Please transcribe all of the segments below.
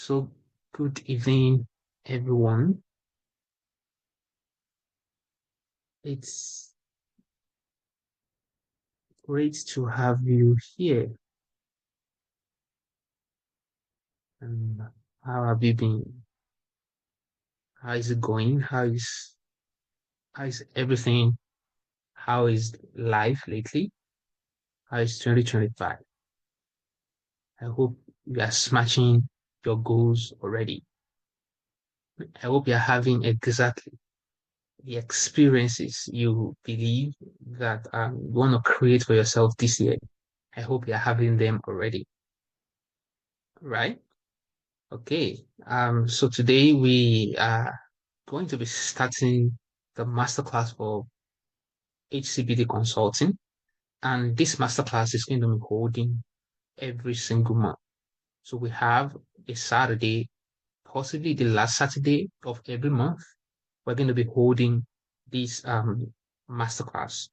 So, good evening, everyone. It's great to have you here. And how have you been? How is it going? How is everything? How is life lately? How is 2025? I hope you are smashing your goals already. I hope you're having exactly the experiences you believe that you want to create for yourself this year. I hope you're having them already, right? Okay. So today we are going to be starting the masterclass for HCBD consulting. And this masterclass is going to be holding every single month. So we have a Saturday, possibly the last Saturday of every month. We're going to be holding this masterclass.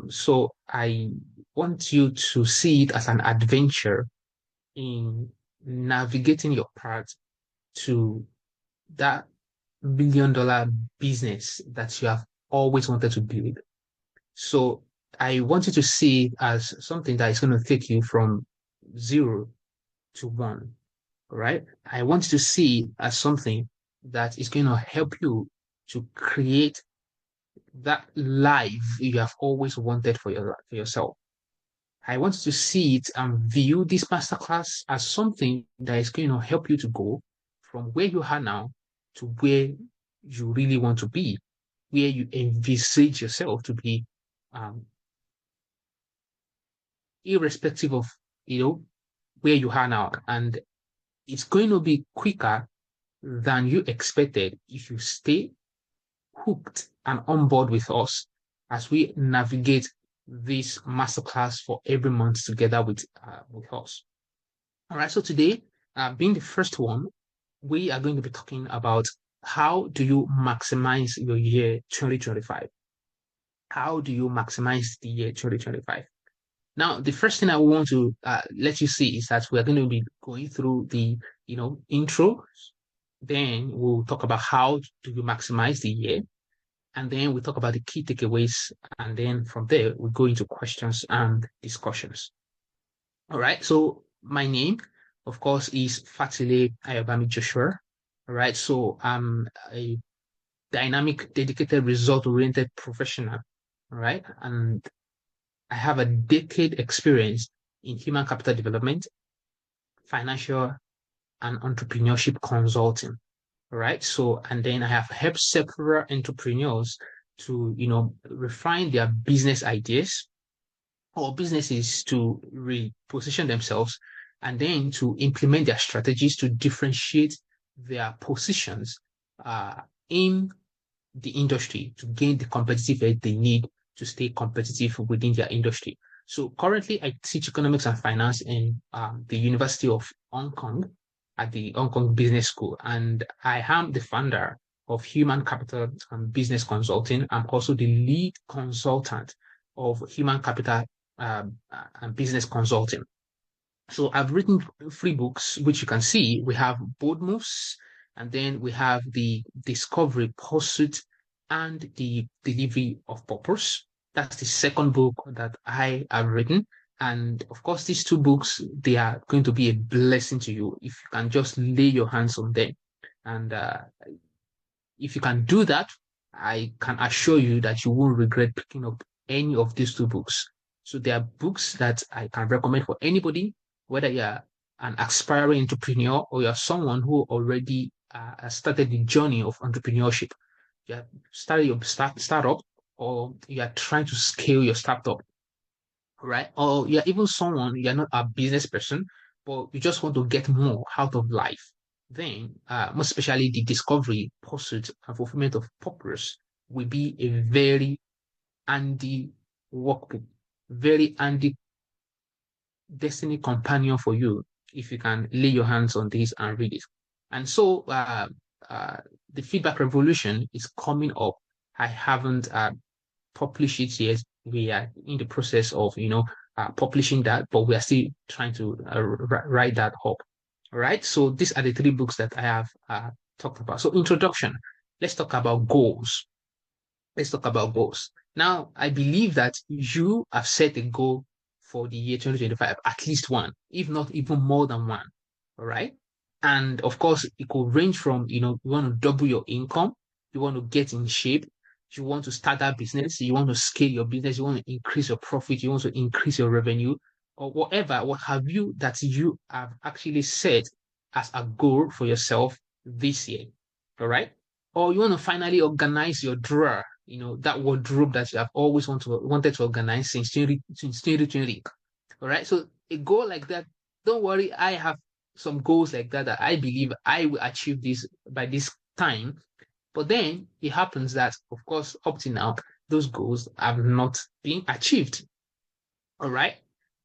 So I want you to see it as an adventure in navigating your path to that $1 billion business that you have always wanted to build. So I want you to see it as something that is going to take you from 0 to 1, right? I want you to see it as something that is going to help you to create that life you have always wanted for yourself. I want you to see it and view this masterclass as something that is going to help you to go from where you are now to where you really want to be, where you envisage yourself to be, um, irrespective of where you are now. And it's going to be quicker than you expected if you stay hooked and on board with us as we navigate this masterclass for every month together with us. All right. So today, being the first one, we are going to be talking about how do you maximize your year 2025? How do you maximize the year 2025? Now, the first thing I want to let you see is that we're going to be going through the, intro. Then we'll talk about how do you maximize the year. And then we talk about the key takeaways. And then from there, we go into questions and discussions. All right. So my name, of course, is Fatile Ayobami Joshua. All right. So I'm a dynamic, dedicated, result-oriented professional. All right. And I have a decade experience in human capital development, financial and entrepreneurship consulting. All right. So, and then I have helped several entrepreneurs to, refine their business ideas or businesses to reposition themselves and then to implement their strategies to differentiate their positions in the industry to gain the competitive edge they need to stay competitive within their industry. So currently, I teach economics and finance in the University of Hong Kong at the Hong Kong Business School, and I am the founder of Human Capital and Business Consulting. I'm also the lead consultant of Human Capital and Business Consulting. So I've written 3 books, which you can see. We have Bold Moves, and then we have the Discovery, Pursuit, and the Delivery of Purpose. That's the second book that I have written. And of course, these 2 books, they are going to be a blessing to you if you can just lay your hands on them. And if you can do that, I can assure you that you won't regret picking up any of these 2 books. So they are books that I can recommend for anybody, whether you're an aspiring entrepreneur or you're someone who already started the journey of entrepreneurship. You started your startup, or you are trying to scale your startup, right? Or you're even someone, you're not a business person, but you just want to get more out of life. Then, most especially the discovery, pursuit, and fulfillment of purpose will be a very handy workbook, very handy destiny companion for you if you can lay your hands on this and read it. And so, uh, the feedback revolution is coming up. I haven't published it yet. We are in the process of, publishing that, but we are still trying to write that up. All right. So these are the three books that I have talked about. So introduction. Let's talk about goals. Let's talk about goals. Now, I believe that you have set a goal for the year 2025, at least one, if not even more than one. All right. And of course, it could range from, you want to double your income, you want to get in shape, you want to start that business, you want to scale your business, you want to increase your profit, you want to increase your revenue, or whatever, what have you that you have actually set as a goal for yourself this year. All right. Or you want to finally organize your drawer, that wardrobe that you have always wanted to organize since 2020. All right. So a goal like that, don't worry, I have some goals like that that I believe I will achieve this by this time. But then it happens that, of course, up to now, those goals have not been achieved. All right.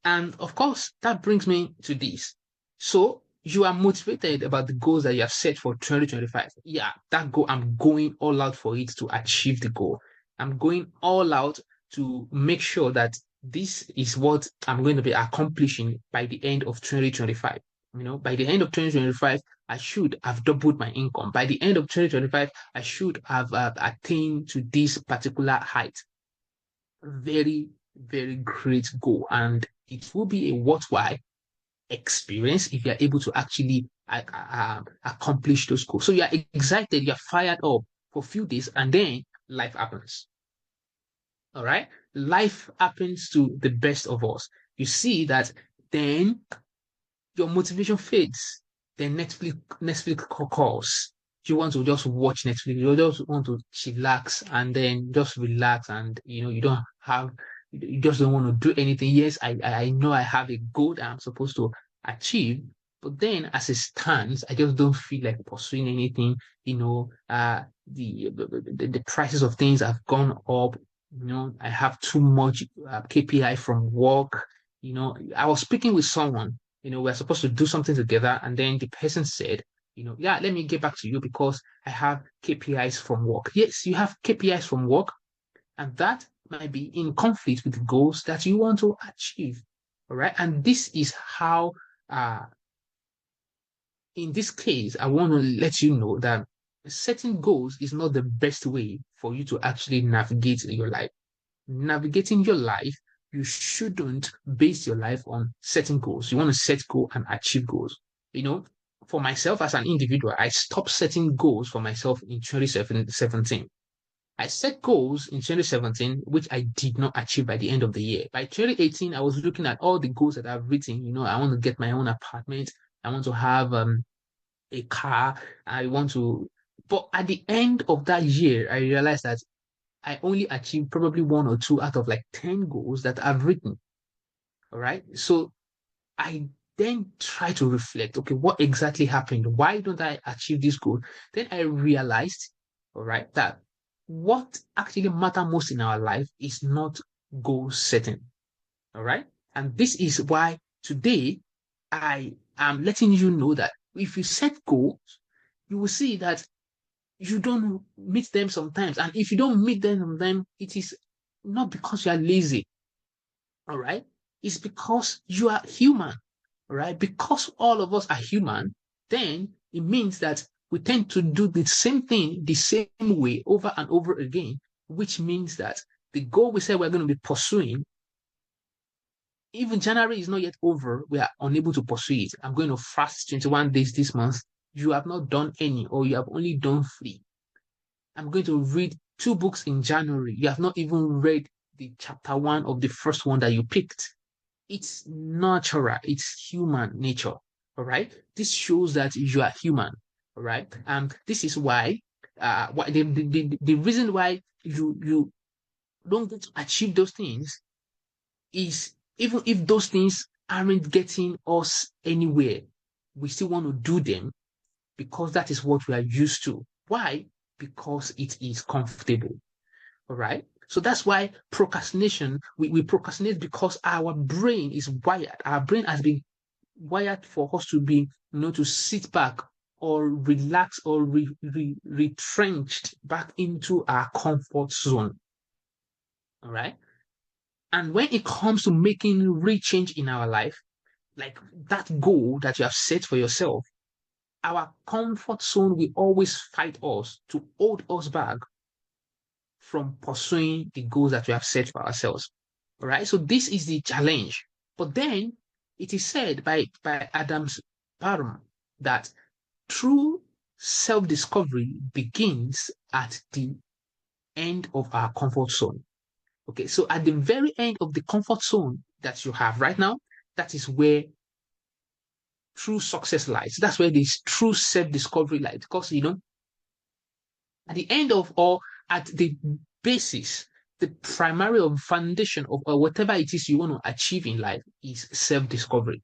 And of course, that brings me to this. So you are motivated about the goals that you have set for 2025. Yeah, that goal, I'm going all out for it to achieve the goal. I'm going all out to make sure that this is what I'm going to be accomplishing by the end of 2025. By the end of 2025, I should have doubled my income. By the end of 2025, I should have attained to this particular height. Very, very great goal. And it will be a worthwhile experience if you're able to actually accomplish those goals. So you're excited, you're fired up for a few days, and then life happens. All right? Life happens to the best of us. You see that then your motivation fades. Then Netflix calls. You want to just watch Netflix. You just want to chillax and then just relax, and you just don't want to do anything. Yes, I know I have a goal that I'm supposed to achieve, but then as it stands, I just don't feel like pursuing anything. The prices of things have gone up. I have too much KPI from work. I was speaking with someone, we're supposed to do something together. And then the person said, yeah, let me get back to you because I have KPIs from work. Yes, you have KPIs from work, and that might be in conflict with the goals that you want to achieve. All right. And this is how, in this case, I want to let you know that setting goals is not the best way for you to actually navigate your life. Navigating your life, you shouldn't base your life on setting goals. You want to set goals and achieve goals. For myself as an individual, I stopped setting goals for myself in 2017. I set goals in 2017, which I did not achieve by the end of the year. By 2018, I was looking at all the goals that I've written. I want to get my own apartment. I want to have a car. I want to, but at the end of that year, I realized that I only achieved probably one or two out of like 10 goals that I've written. All right. So I then try to reflect, okay, what exactly happened? Why don't I achieve this goal? Then I realized, all right, that what actually matters most in our life is not goal setting. All right. And this is why today I am letting you know that if you set goals, you will see that you don't meet them sometimes. And if you don't meet them sometimes, it is not because you are lazy. All right. It's because you are human. All right. Because all of us are human, then it means that we tend to do the same thing the same way over and over again, which means that the goal we say we're going to be pursuing, even January is not yet over, we are unable to pursue it. I'm going to fast 21 days this month. You have not done any, or you have only done 3. I'm going to read 2 books in January. You have not even read the chapter 1 of the first one that you picked. It's natural. It's human nature. All right. This shows that you are human. All right. And this is why, the reason why you don't get to achieve those things is, even if those things aren't getting us anywhere, we still want to do them because that is what we are used to. Why? Because it is comfortable. All right. So that's why procrastination, we procrastinate because our brain is wired. Our brain has been wired for us to be, to sit back or relax or retrenched back into our comfort zone. All right. And when it comes to making real change in our life, like that goal that you have set for yourself, our comfort zone will always fight us to hold us back from pursuing the goals that we have set for ourselves. All right. So this is the challenge. But then it is said by Adams Parham that true self-discovery begins at the end of our comfort zone. Okay, so at the very end of the comfort zone that you have right now, that is where true success lies. That's where this true self-discovery lies. Because at the end of or at the basis, the primary or foundation of or whatever it is you want to achieve in life is self-discovery.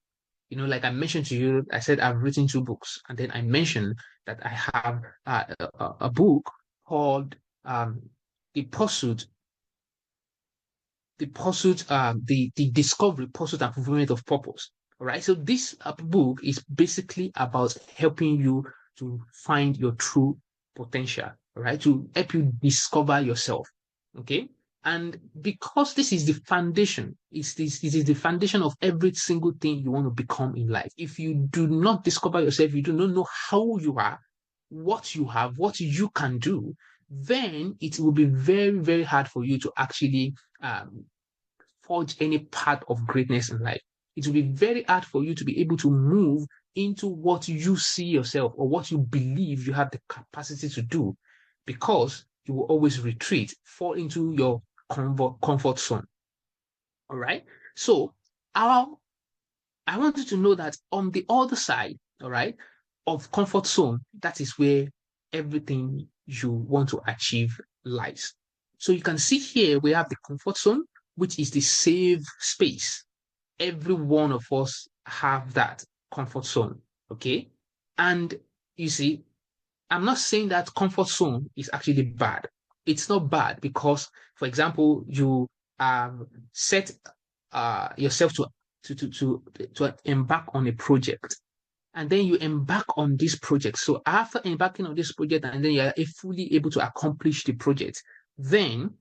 Like I mentioned to you, I said I've written 2 books, and then I mentioned that I have a book called The Pursuit, the discovery, pursuit, and fulfillment of purpose. All right. So this book is basically about helping you to find your true potential. All right. To help you discover yourself. Okay. And because this is the foundation, this is the foundation of every single thing you want to become in life. If you do not discover yourself, you do not know how you are, what you have, what you can do, then it will be very, very hard for you to actually um, forge any path of greatness in life. It will be very hard for you to be able to move into what you see yourself or what you believe you have the capacity to do, because you will always retreat, fall into your comfort zone. All right. So, our I want you to know that on the other side, all right, of comfort zone, that is where everything you want to achieve lies. So you can see here we have the comfort zone, which is the safe space. Every one of us have that comfort zone, okay? And you see, I'm not saying that comfort zone is actually bad. It's not bad because, for example, you set yourself to embark on a project, and then you embark on this project. So after embarking on this project, and then you're fully able to accomplish the project, then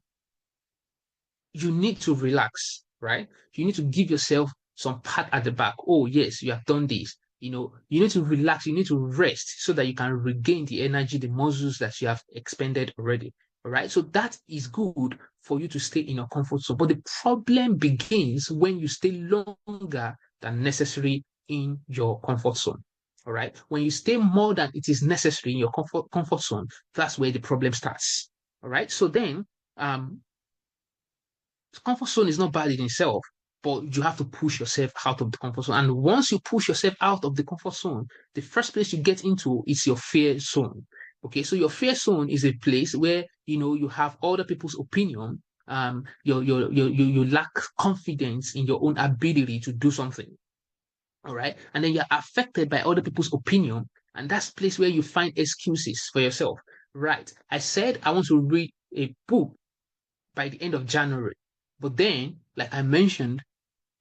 you need to relax, right? You need to give yourself some pat at the back. Oh, yes, you have done this. You need to relax, you need to rest so that you can regain the energy, the muscles that you have expended already. All right. So that is good for you to stay in your comfort zone. But the problem begins when you stay longer than necessary in your comfort zone. All right. When you stay more than it is necessary in your comfort zone, that's where the problem starts. All right. So then um comfort zone is not bad in itself, but you have to push yourself out of the comfort zone. And once you push yourself out of the comfort zone, the first place you get into is your fear zone. Okay, so your fear zone is a place where you have other people's opinion. You lack confidence in your own ability to do something. All right, and then you're affected by other people's opinion, and that's the place where you find excuses for yourself. Right, I said I want to read a book by the end of January. But then, like I mentioned,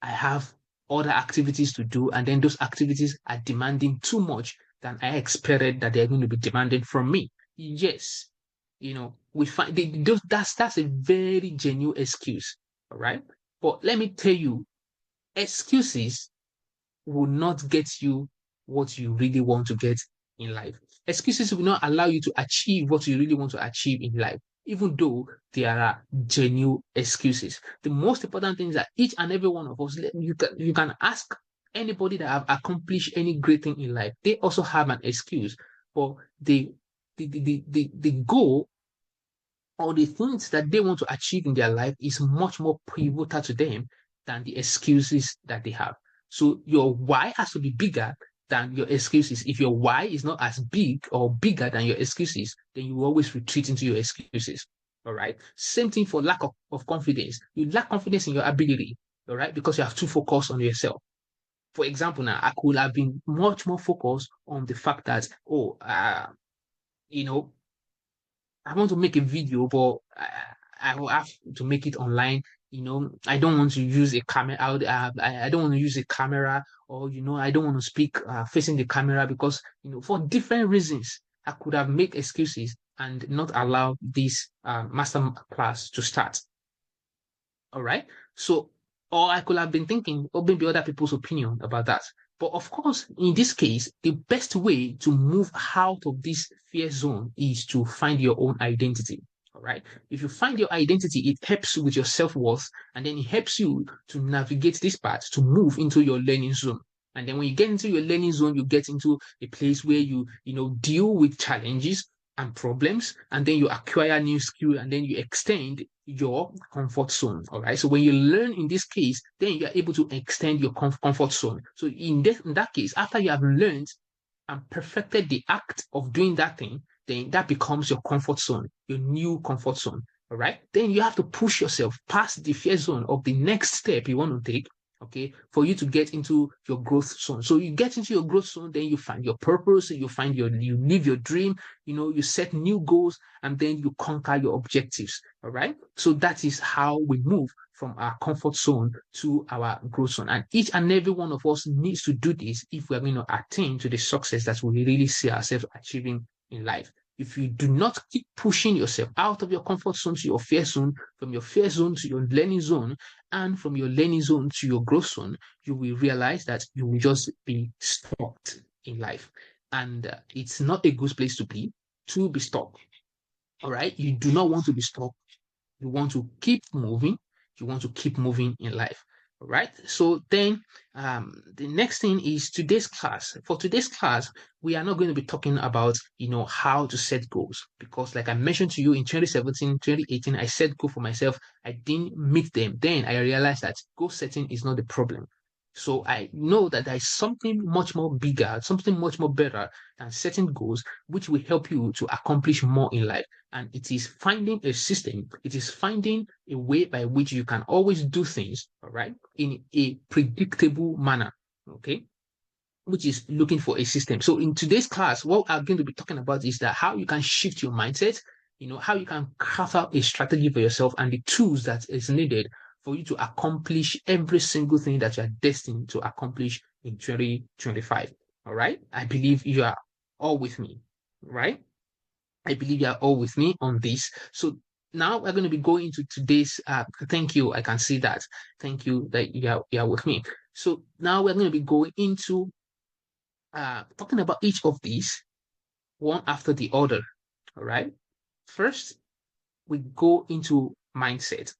I have other activities to do, and then those activities are demanding too much than I expected that they're going to be demanding from me. Yes, we find that's a very genuine excuse, all right. But let me tell you, excuses will not get you what you really want to get in life. Excuses will not allow you to achieve what you really want to achieve in life, even though there are genuine excuses. The most important thing is that each and every one of us, you can ask anybody that have accomplished any great thing in life. They also have an excuse, but the goal or the things that they want to achieve in their life is much more pivotal to them than the excuses that they have. So your why has to be bigger than your excuses. If your why is not as big or bigger than your excuses, then you will always retreat into your excuses. All right. Same thing for lack of confidence. You lack confidence in your ability, all right, because you have too focused on yourself. For example, now I could have been much more focused on the fact that, you know, I want to make a video, but I will have to make it online. I don't want to use a camera. I don't want to use a camera, or I don't want to speak facing the camera because for different reasons I could have made excuses and not allow this master class to start. All right. So Or I could have been thinking, or maybe other people's opinion about that. But of course, in this case, the best way to move out of this fear zone is to find your own identity. All right. If you find your identity, it helps you with your self-worth, and then it helps you to navigate this path to move into your learning zone. And then when you get into your learning zone, you get into a place where you deal with challenges and problems, and then you acquire new skill, and then you extend your comfort zone. All right. So when you learn in this case, then you are able to extend your comfort zone. So in that case, after you have learned and perfected the act of doing that thing, then that becomes your comfort zone, your new comfort zone. All right. Then you have to push yourself past the fear zone of the next step you want to take. Okay, for you to get into your growth zone. So you get into your growth zone, then you find your purpose, you live your dream, you set new goals, and then you conquer your objectives. All right. So that is how we move from our comfort zone to our growth zone. And each and every one of us needs to do this if we're going to attain to the success that we really see ourselves achieving in life. If you do not keep pushing yourself out of your comfort zone to your fear zone, from your fear zone to your learning zone, and from your learning zone to your growth zone, you will realize that you will just be stuck in life. And it's not a good place to be stuck. All right. You do not want to be stuck. You want to keep moving. You want to keep moving in life. All right. So then the next thing is today's class. For today's class, we are not going to be talking about, how to set goals, because like I mentioned to you in 2017, 2018, I set goal for myself. I didn't meet them. Then I realized that goal setting is not the problem. So I know that there is something much more bigger, something much more better than setting goals, which will help you to accomplish more in life. And it is finding a system, it is finding a way by which you can always do things, all right, in a predictable manner, okay, which is looking for a system. So in today's class, what I'm going to be talking about is that how you can shift your mindset, how you can craft out a strategy for yourself and the tools that is needed for you to accomplish every single thing that you are destined to accomplish in 2025. All right. I believe you are all with me, right? I believe you are all with me on this. So now we're going to be going into today's. Thank you. I can see that. Thank you that you are with me. So now we're going to be going into talking about each of these one after the other. All right. First, we go into mindset.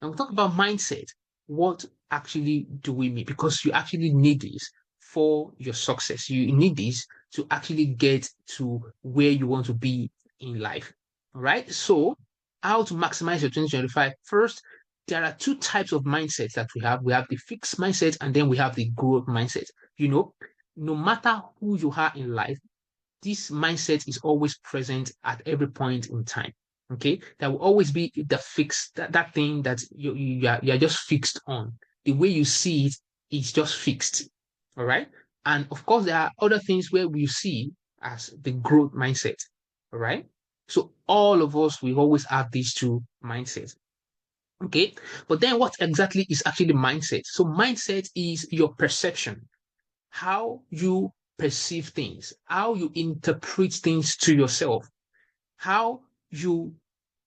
And we talk about mindset. What actually do we mean? Because you actually need this for your success. You need this to actually get to where you want to be in life. All right. So, how to maximize your 2025? First, there are two types of mindsets that we have. We have the fixed mindset and then we have the growth mindset. No matter who you are in life, this mindset is always present at every point in time. Okay, there will always be the fixed that thing that you're just fixed on. The way you see it is just fixed. All right, and of course there are other things where we see as the growth mindset. All right, so all of us we always have these two mindsets. Okay, but then what exactly is actually mindset? So mindset is your perception, how you perceive things, how you interpret things to yourself, how you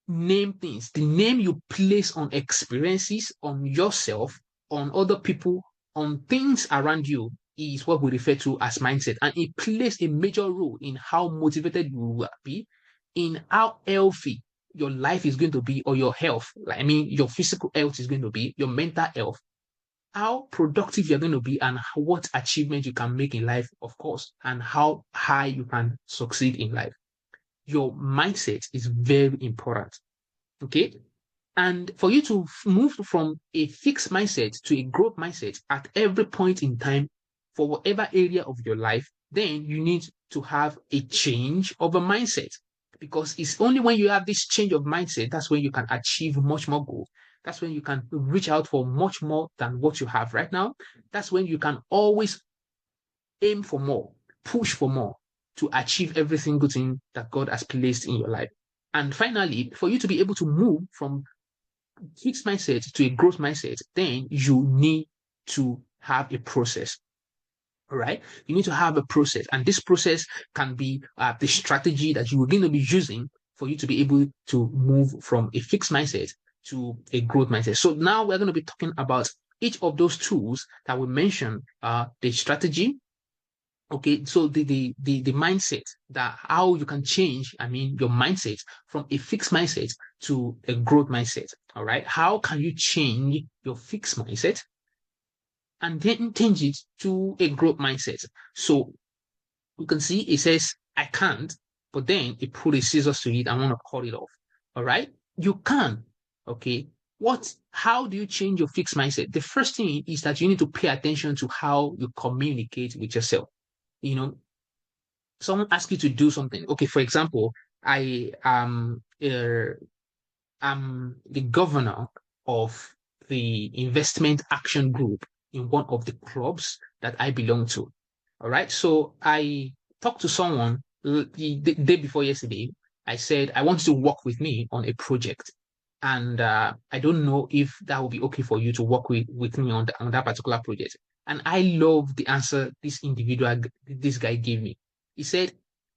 name things, the name you place on experiences, on yourself, on other people, on things around you is what we refer to as mindset. And it plays a major role in how motivated you will be, in how healthy your life is going to be, or your health. Like, I mean, your physical health is going to be, your mental health, how productive you're going to be, and what achievement you can make in life, of course, and how high you can succeed in life. Your mindset is very important. Okay. And for you to move from a fixed mindset to a growth mindset at every point in time for whatever area of your life, then you need to have a change of a mindset, because it's only when you have this change of mindset that's when you can achieve much more goals. That's when you can reach out for much more than what you have right now. That's when you can always aim for more, push for more to achieve every single thing that God has placed in your life. And finally, for you to be able to move from fixed mindset to a growth mindset, then you need to have a process. All right. You need to have a process. And this process can be the strategy that you are going to be using for you to be able to move from a fixed mindset to a growth mindset. So now we're going to be talking about each of those tools that we mentioned, the strategy, okay, so the mindset, that how you can change, your mindset from a fixed mindset to a growth mindset. All right. How can you change your fixed mindset and then change it to a growth mindset? So you can see it says I can't, but then it put a scissors to it and want to cut it off. All right. You can. Okay. How do you change your fixed mindset? The first thing is that you need to pay attention to how you communicate with yourself. You know, someone asks you to do something. Okay, for example, I am the governor of the investment action group in one of the clubs that I belong to. All right. So I talked to someone the day before yesterday. I said, I want you to work with me on a project. And I don't know if that will be okay for you to work with me on that particular project. And I love the answer this guy gave me. He said,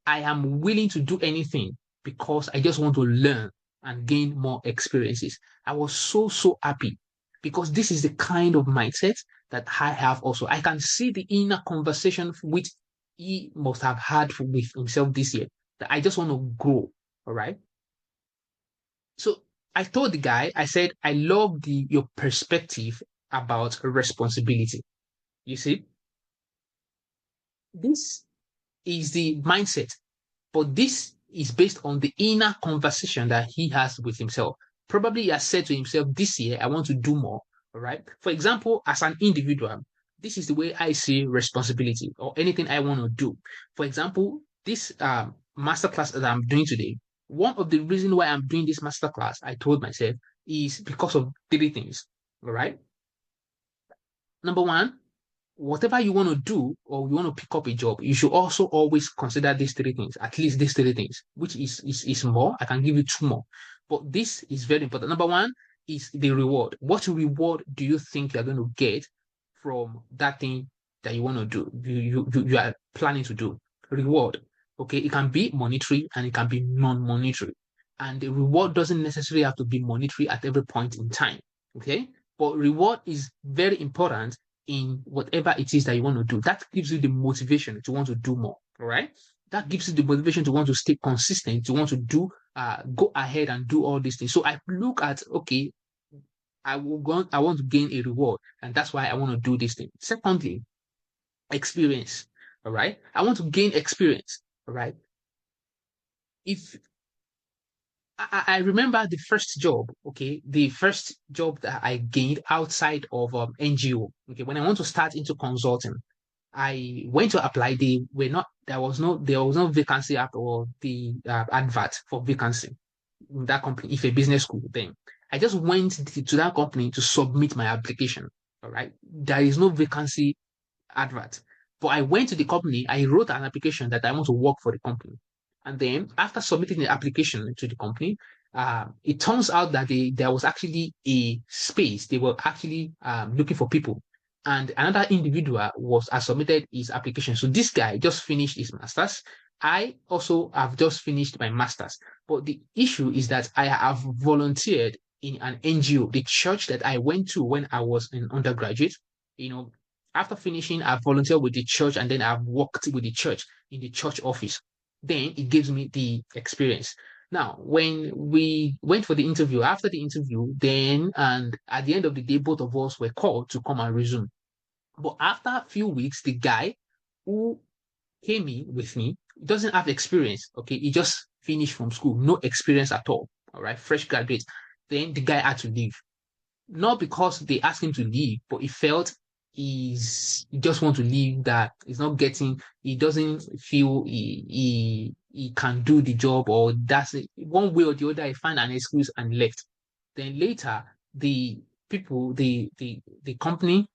I am willing to do anything because I just want to learn and gain more experiences. I was so happy because this is the kind of mindset that I have also. I can see the inner conversation which he must have had with himself this year, that I just want to grow. All right. So I told the guy, I said, I love your perspective about responsibility. You see, this is the mindset, but this is based on the inner conversation that he has with himself. Probably he has said to himself, this year, I want to do more. All right. For example, as an individual, this is the way I see responsibility or anything I want to do. For example, this masterclass that I'm doing today, one of the reasons why I'm doing this masterclass, I told myself, is because of three things. All right. Number one, whatever you want to do or you want to pick up a job, you should also always consider these three things, at least these three things, which is more. I can give you two more, but this is very important. Number one is the reward. What reward do you think you're going to get from that thing that you want to do? You are planning to do reward. Okay, it can be monetary and it can be non-monetary, and the reward doesn't necessarily have to be monetary at every point in time. Okay, but reward is very important in whatever it is that you want to do. That gives you the motivation to want to do more. All right. That gives you the motivation to want to stay consistent, to want to go ahead and do all these things. So I look at, okay, I want to gain a reward, and that's why I want to do this thing. Secondly, experience. All right. I want to gain experience. All right. If I remember the first job, okay, the first job that I gained outside of NGO, okay, when I want to start into consulting, I went to apply. There was no vacancy at all, the advert for vacancy in that company, if a business school then. I just went to that company to submit my application. All right. There is no vacancy advert. But I went to the company, I wrote an application that I want to work for the company. And then after submitting the application to the company, it turns out that there was actually a space. They were actually looking for people. And another individual has submitted his application. So this guy just finished his master's. I also have just finished my master's. But the issue is that I have volunteered in an NGO, the church that I went to when I was an undergraduate. You know, after finishing, I volunteered with the church and then I've worked with the church in the church office. Then it gives me the experience. Now, when we went for the interview, after the interview, then and at the end of the day, both of us were called to come and resume. But after a few weeks, the guy who came in with me doesn't have experience. Okay, he just finished from school, no experience at all. All right, fresh graduate. Then the guy had to leave, not because they asked him to leave, but he felt he just want to leave, that he's not getting, he doesn't feel he can do the job, or that's it. One way or the other, he found an excuse and left. Then later, the people, the company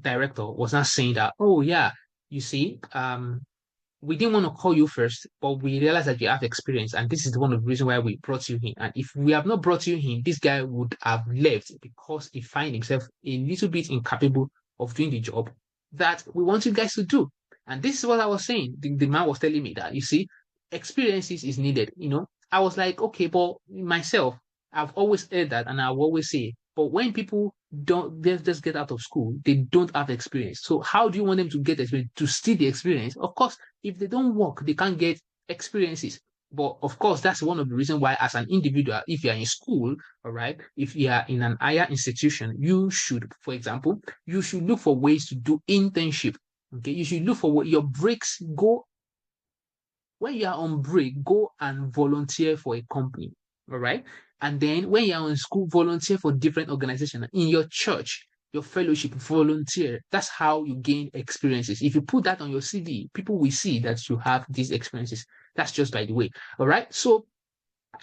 director was not saying that, oh yeah, you see, we didn't want to call you first, but we realized that you have experience, and this is one of the reasons why we brought you in. And if we have not brought you in, this guy would have left because he find himself a little bit incapable of doing the job that we want you guys to do. And this is what I was saying. The man was telling me that, you see, experiences is needed. I was like, okay, but myself, I've always heard that, and I will always say, But when people don't just get out of school, they don't have experience. So how do you want them to get experience? To steal the experience? Of course, if they don't work, they can't get experiences. But of course, that's one of the reasons why, as an individual, if you are in school, all right, if you are in an higher institution, you should, for example, you should look for ways to do internship. Okay, you should look for what your breaks go. When you are on break, go and volunteer for a company. All right. And then when you are in school, volunteer for different organizations. In your church, your fellowship, volunteer. That's how you gain experiences. If you put that on your CV, people will see that you have these experiences. That's just by the way. All right. So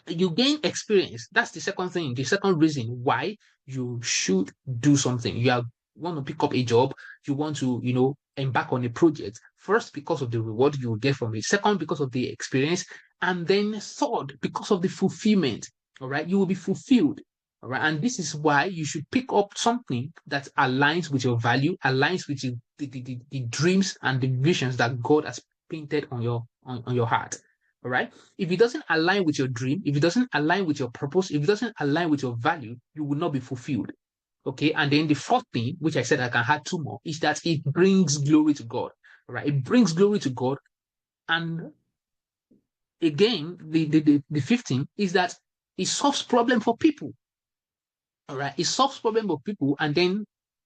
you gain experience. That's the second thing. The second reason why you should do something. Want to pick up a job. You want to, embark on a project. First, because of the reward you will get from it. Second, because of the experience. And then third, because of the fulfillment. All right. You will be fulfilled. All right. And this is why you should pick up something that aligns with your value, aligns with the dreams and the visions that God has painted on your heart. All right. If it doesn't align with your dream, if it doesn't align with your purpose, if it doesn't align with your value, you will not be fulfilled. Okay. And then the fourth thing, which I said I can add two more, is that it brings glory to God. All right. It brings glory to God. And again, the fifth thing is that it solves problem for people. All right. It solves problem for people. And then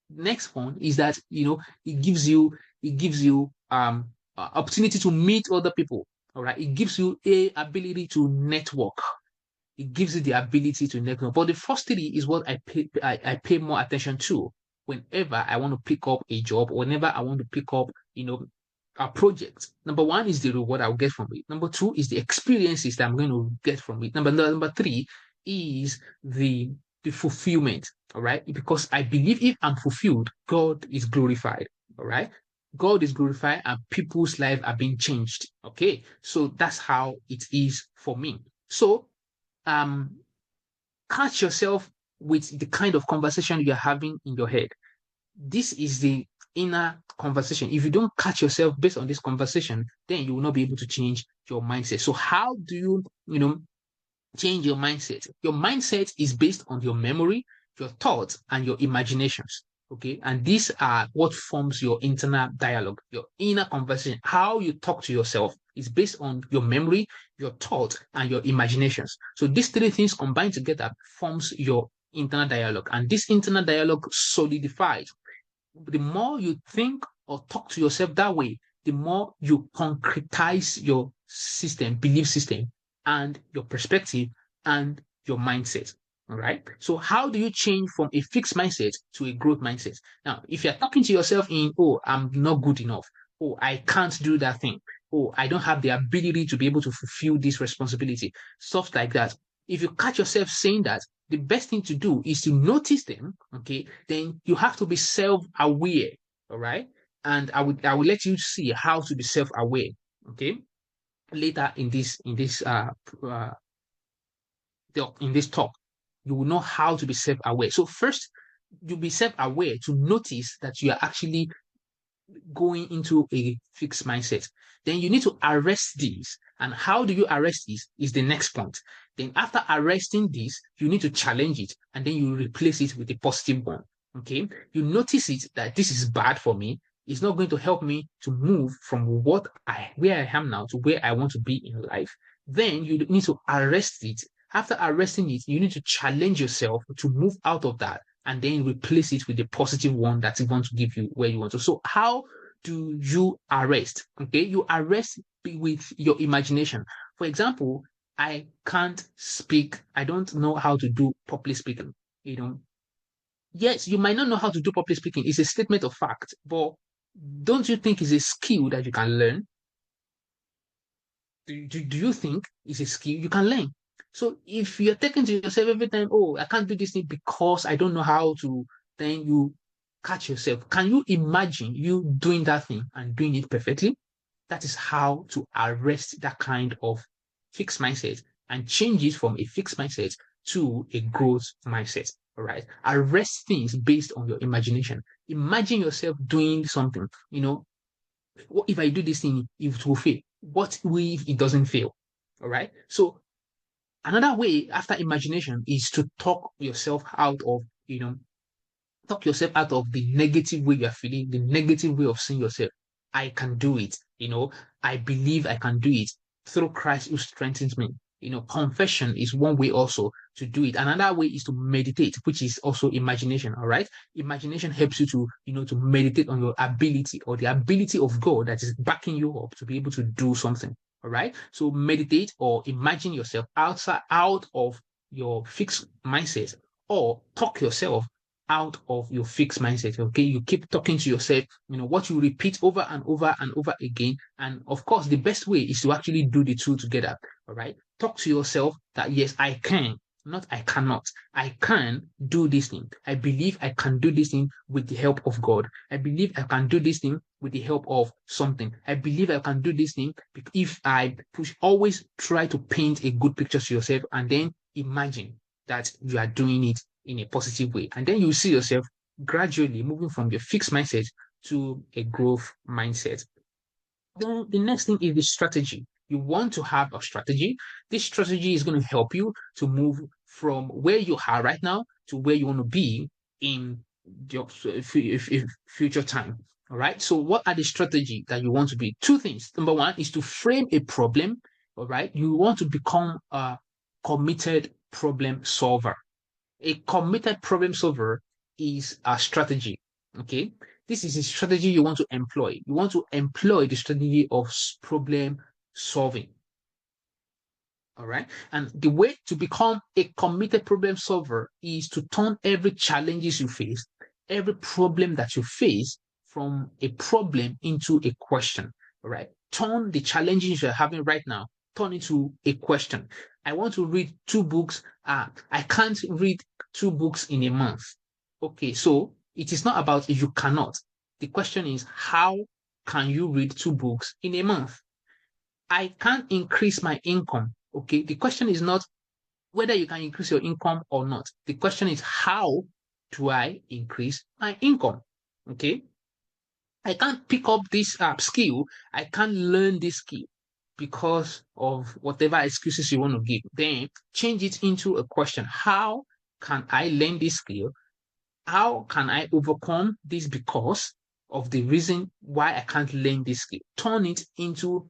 next one is that, it gives you opportunity to meet other people. All right. It gives you a ability to network. It gives you the ability to network. But the first three is what I pay more attention to whenever I want to pick up a job, whenever I want to pick up, a project. Number one is the reward I'll get from it. Number two is the experiences that I'm going to get from it. Number three is the fulfillment. All right. Because I believe if I'm fulfilled, God is glorified. All right. God is glorified and people's lives are being changed. Okay. So that's how it is for me. So um catch yourself with the kind of conversation you're having in your head. This is the inner conversation. If you don't catch yourself based on this conversation, then you will not be able to change your mindset. So how do you change your mindset? Your mindset is based on your memory, your thoughts, and your imaginations. Okay. And these are what forms your internal dialogue, your inner conversation. How you talk to yourself is based on your memory, your thoughts, and your imaginations. So these three things combined together forms your internal dialogue. And this internal dialogue solidifies. The more you think or talk to yourself that way, the more you concretize your system, belief system, and your perspective and your mindset. All right. So how do you change from a fixed mindset to a growth mindset? Now, if you're talking to yourself in, oh, I'm not good enough. Oh, I can't do that thing. Oh, I don't have the ability to be able to fulfill this responsibility. Stuff like that. If you catch yourself saying that, the best thing to do is to notice them. Okay. Then you have to be self-aware. All right. And I will let you see how to be self-aware. Okay. Later uh in this talk, you will know how to be self-aware. So first, you'll be self-aware to notice that you are actually going into a fixed mindset. Then you need to arrest these. And how do you arrest this is the next point. Then after arresting this, you need to challenge it and then you replace it with a positive one. Okay. You notice it that this is bad for me. It's not going to help me to move from where I am now to where I want to be in life. Then you need to arrest it. After arresting it, you need to challenge yourself to move out of that and then replace it with the positive one that's going to give you where you want to. So how do you arrest? Okay, you arrest with your imagination. For example, I can't speak. I don't know how to do public speaking. Yes, you might not know how to do public speaking. It's a statement of fact, but don't you think it's a skill that you can learn? Do you think it's a skill you can learn? So if you're taking to yourself every time, oh, I can't do this thing because I don't know how to, then you catch yourself. Can you imagine you doing that thing and doing it perfectly? That is how to arrest that kind of fixed mindset and change it from a fixed mindset to a growth mindset. All right. Arrest things based on your imagination. Imagine yourself doing something, what if I do this thing, it will fail? What if it doesn't fail? All right. So another way after imagination is to talk yourself out of, talk yourself out of the negative way you're feeling, the negative way of seeing yourself. I can do it. I believe I can do it through Christ who strengthens me. Confession is one way also to do it. Another way is to meditate, which is also imagination. All right. Imagination helps you to meditate on your ability or the ability of God that is backing you up to be able to do something. All right. So meditate or imagine yourself out of your fixed mindset, or talk yourself out of your fixed mindset. Okay, you keep talking to yourself, what you repeat over and over and over again. And of course, the best way is to actually do the two together. All right, talk to yourself that yes, I can, not I cannot. I can do this thing. I believe I can do this thing with the help of God. I believe I can do this thing with the help of something. I believe I can do this thing if I push. Always try to paint a good picture to yourself and then imagine that you are doing it in a positive way. And then you see yourself gradually moving from your fixed mindset to a growth mindset. Then the next thing is the strategy. You want to have a strategy. This strategy is going to help you to move from where you are right now to where you want to be in your future time. All right. So what are the strategy that you want to be? Two things. Number one is to frame a problem. All right. You want to become a committed problem solver. A committed problem solver is a strategy. Okay. This is a strategy you want to employ. You want to employ the strategy of problem solving. All right. And the way to become a committed problem solver is to turn every challenges you face, every problem that you face from a problem into a question. All right. Turn the challenges you're having right now, turn into a question. I want to read 2 books. I can't read 2 books in a month. Okay, so it is not about if you cannot. The question is, how can you read 2 books in a month? I can't increase my income. Okay, the question is not whether you can increase your income or not. The question is, how do I increase my income? Okay, I can't pick up this skill. I can't learn this skill because of whatever excuses you want to give. Then change it into a question. How can I learn this skill? How can I overcome this because of the reason why I can't learn this skill? Turn it into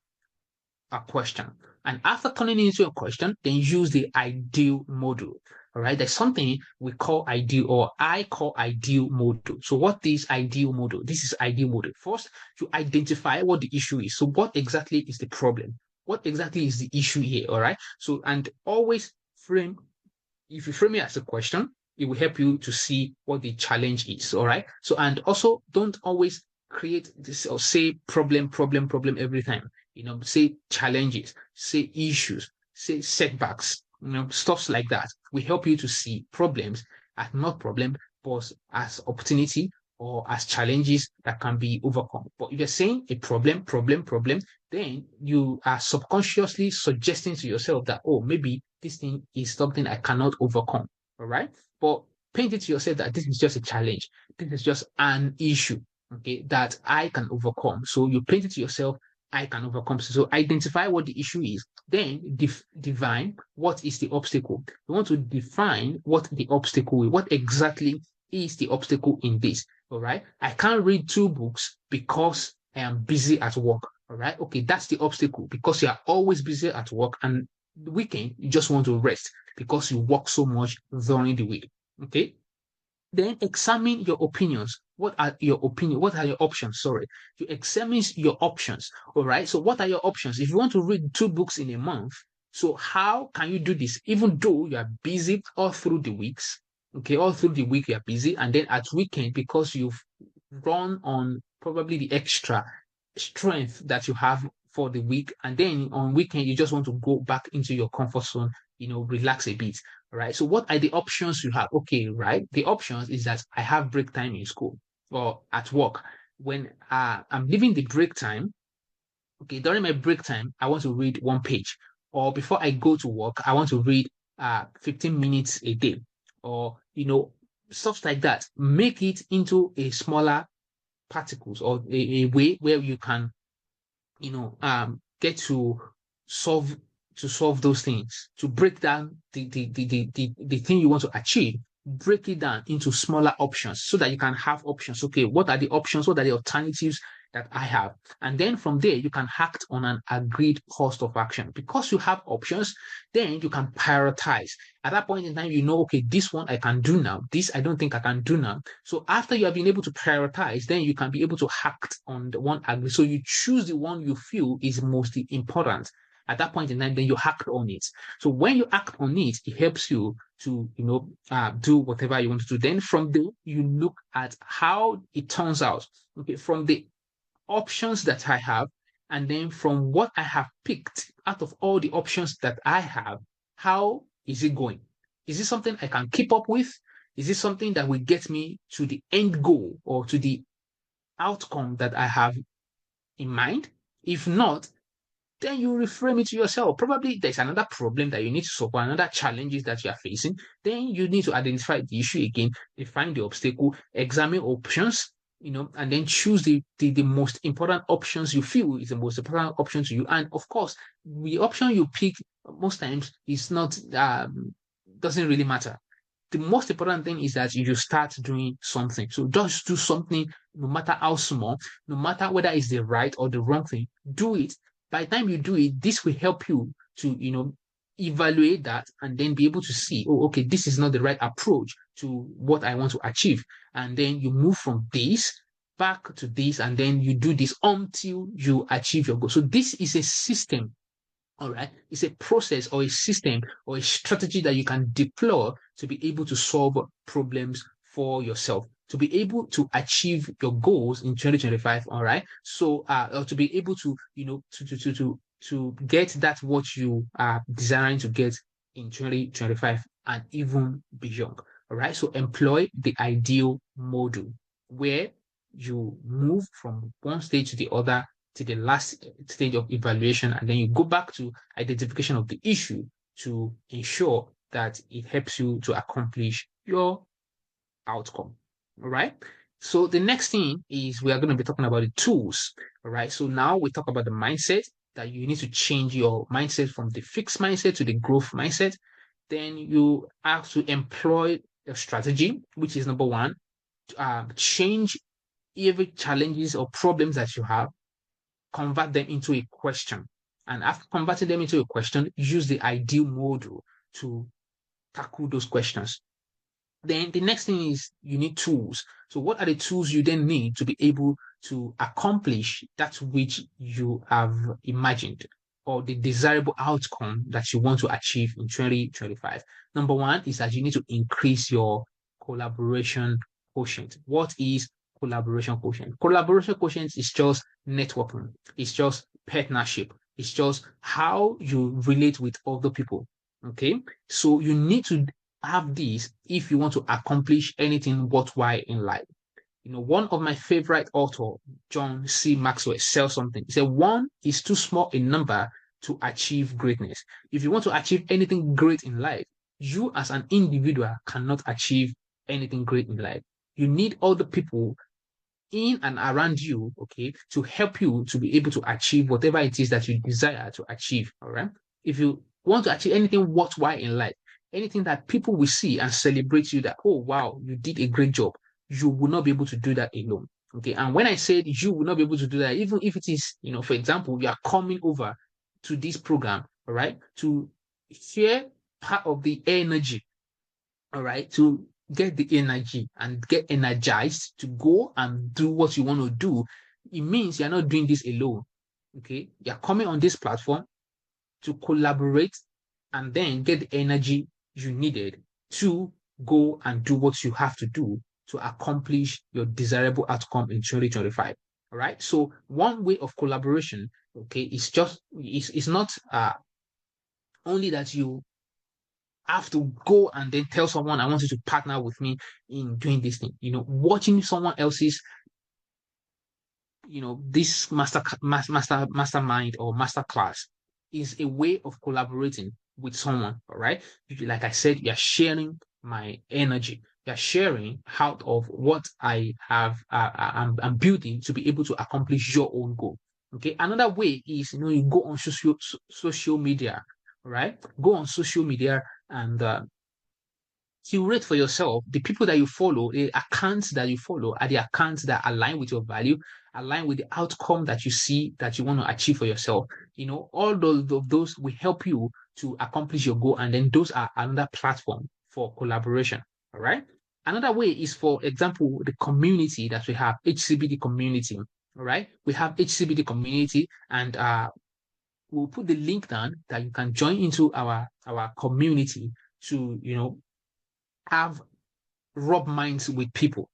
a question. And after turning it into a question, then use the ideal model. All right. There's something we call ideal, or I call ideal model. So what is ideal model? This is ideal model. First, you identify what the issue is. So what exactly is the problem? What exactly is the issue here? All right. So, and always frame, if you frame it as a question, it will help you to see what the challenge is. All right. So, and also don't always create this or say problem every time. Say challenges, say issues, say setbacks, stuffs like that. We help you to see problems as not problem, but as opportunity or as challenges that can be overcome. But if you're saying a problem, then you are subconsciously suggesting to yourself that, oh, maybe this thing is something I cannot overcome. All right. But paint it to yourself that this is just a challenge. This is just an issue, okay, that I can overcome. So you paint it to yourself, I can overcome. So identify what the issue is. Then define what is the obstacle. You want to define what the obstacle is. What exactly is the obstacle in this? All right. I can't read 2 books because I am busy at work. All right. Okay, that's the obstacle because you are always busy at work, and the weekend you just want to rest because you work so much during the week. Okay. Then examine your opinions. What are your opinions? What are your options? Sorry. You examine your options. All right. So what are your options? If you want to read 2 books in a month, so how can you do this? Even though you are busy all through the weeks, okay, all through the week you are busy, and then at weekend, because you've run on probably the extra strength that you have for the week, and then on weekend you just want to go back into your comfort zone, relax a bit. Right. So what are the options you have? Okay, right. The options is that I have break time in school or at work. When I'm leaving the break time, okay, during my break time, I want to read 1 page. Or before I go to work, I want to read 15 minutes a day. Or, stuff like that. Make it into a smaller particles, or a way where you can, get solve to solve those things, to break down the thing you want to achieve break it down into smaller options so that you can have options. Okay, what are the options? What are the alternatives that I have? And then from there, you can act on an agreed course of action. Because you have options, then you can prioritize. At that point in time, you know, okay, this one I can do now. This I don't think I can do now. So after you have been able to prioritize, then you can be able to act on the one agreed. So you choose the one you feel is most important. At that point in time, then you act on it. So when you act on it, it helps you to, do whatever you want to do. Then from there, you look at how it turns out. Okay, from the options that I have, and then from what I have picked out of all the options that I have, how is it going? Is it something I can keep up with? Is it something that will get me to the end goal or to the outcome that I have in mind? If not, then you reframe it to yourself. Probably there's another problem that you need to solve, or another challenges that you are facing. Then you need to identify the issue again, define the obstacle, examine options, and then choose the most important options you feel is the most important option to you. And of course, the option you pick most times is not doesn't really matter. The most important thing is that you start doing something. So just do something, no matter how small, no matter whether it's the right or the wrong thing, do it. By the time you do it, this will help you to, evaluate that and then be able to see, oh, okay, this is not the right approach to what I want to achieve. And then you move from this back to this, and then you do this until you achieve your goal. So this is a system. All right. It's a process or a system or a strategy that you can deploy to be able to solve problems for yourself, to be able to achieve your goals in 2025. All right. So, or to be able to, to get that what you are desiring to get in 2025 and even beyond. All right. So employ the ideal model where you move from one stage to the other to the last stage of evaluation, and then you go back to identification of the issue to ensure that it helps you to accomplish your outcome. All right. So the next thing is we are going to be talking about the tools. All right. So now we talk about the mindset that you need to change your mindset from the fixed mindset to the growth mindset. Then you have to employ a strategy, which is number one, change every challenges or problems that you have, convert them into a question. And after converting them into a question, use the ideal model to tackle those questions. Then the next thing is you need tools. So what are the tools you then need to be able to accomplish that which you have imagined or the desirable outcome that you want to achieve in 2025? Number one is that you need to increase your collaboration quotient. What is collaboration quotient? Collaboration quotient is just networking. It's just partnership. It's just how you relate with other people. Okay. So you need to have this if you want to accomplish anything worthwhile in life. One of my favorite author, John C. Maxwell, said something. He said, one is too small a number to achieve greatness. If you want to achieve anything great in life, you as an individual cannot achieve anything great in life. You need other people in and around you, okay, to help you to be able to achieve whatever it is that you desire to achieve. All right. If you want to achieve anything worthwhile in life, anything that people will see and celebrate you that, oh, wow, you did a great job, you will not be able to do that alone. Okay. And when I said you will not be able to do that, even if it is, for example, you are coming over to this program, all right, to share part of the energy, all right, to get the energy and get energized to go and do what you want to do, it means you're not doing this alone. Okay. You're coming on this platform to collaborate and then get the energy you needed to go and do what you have to do to accomplish your desirable outcome in 2025. All right. So one way of collaboration, okay, is just it's not only that you have to go and then tell someone, I want you to partner with me in doing this thing. Watching someone else's, this mastermind or masterclass is a way of collaborating with someone. All right. Like I said, you're sharing my energy. You're sharing out of what I have, I'm building to be able to accomplish your own goal. Okay. Another way is, you go on social media, right? Go on social media and curate for yourself the people that you follow, the accounts that you follow are the accounts that align with your value, align with the outcome that you see that you want to achieve for yourself. All those will help you to accomplish your goal. And then those are another platform for collaboration. All right. Another way is, for example, the community that we have, HCBD community. All right. We have HCBD community, and we'll put the link down that you can join into our community to, have rub minds with people.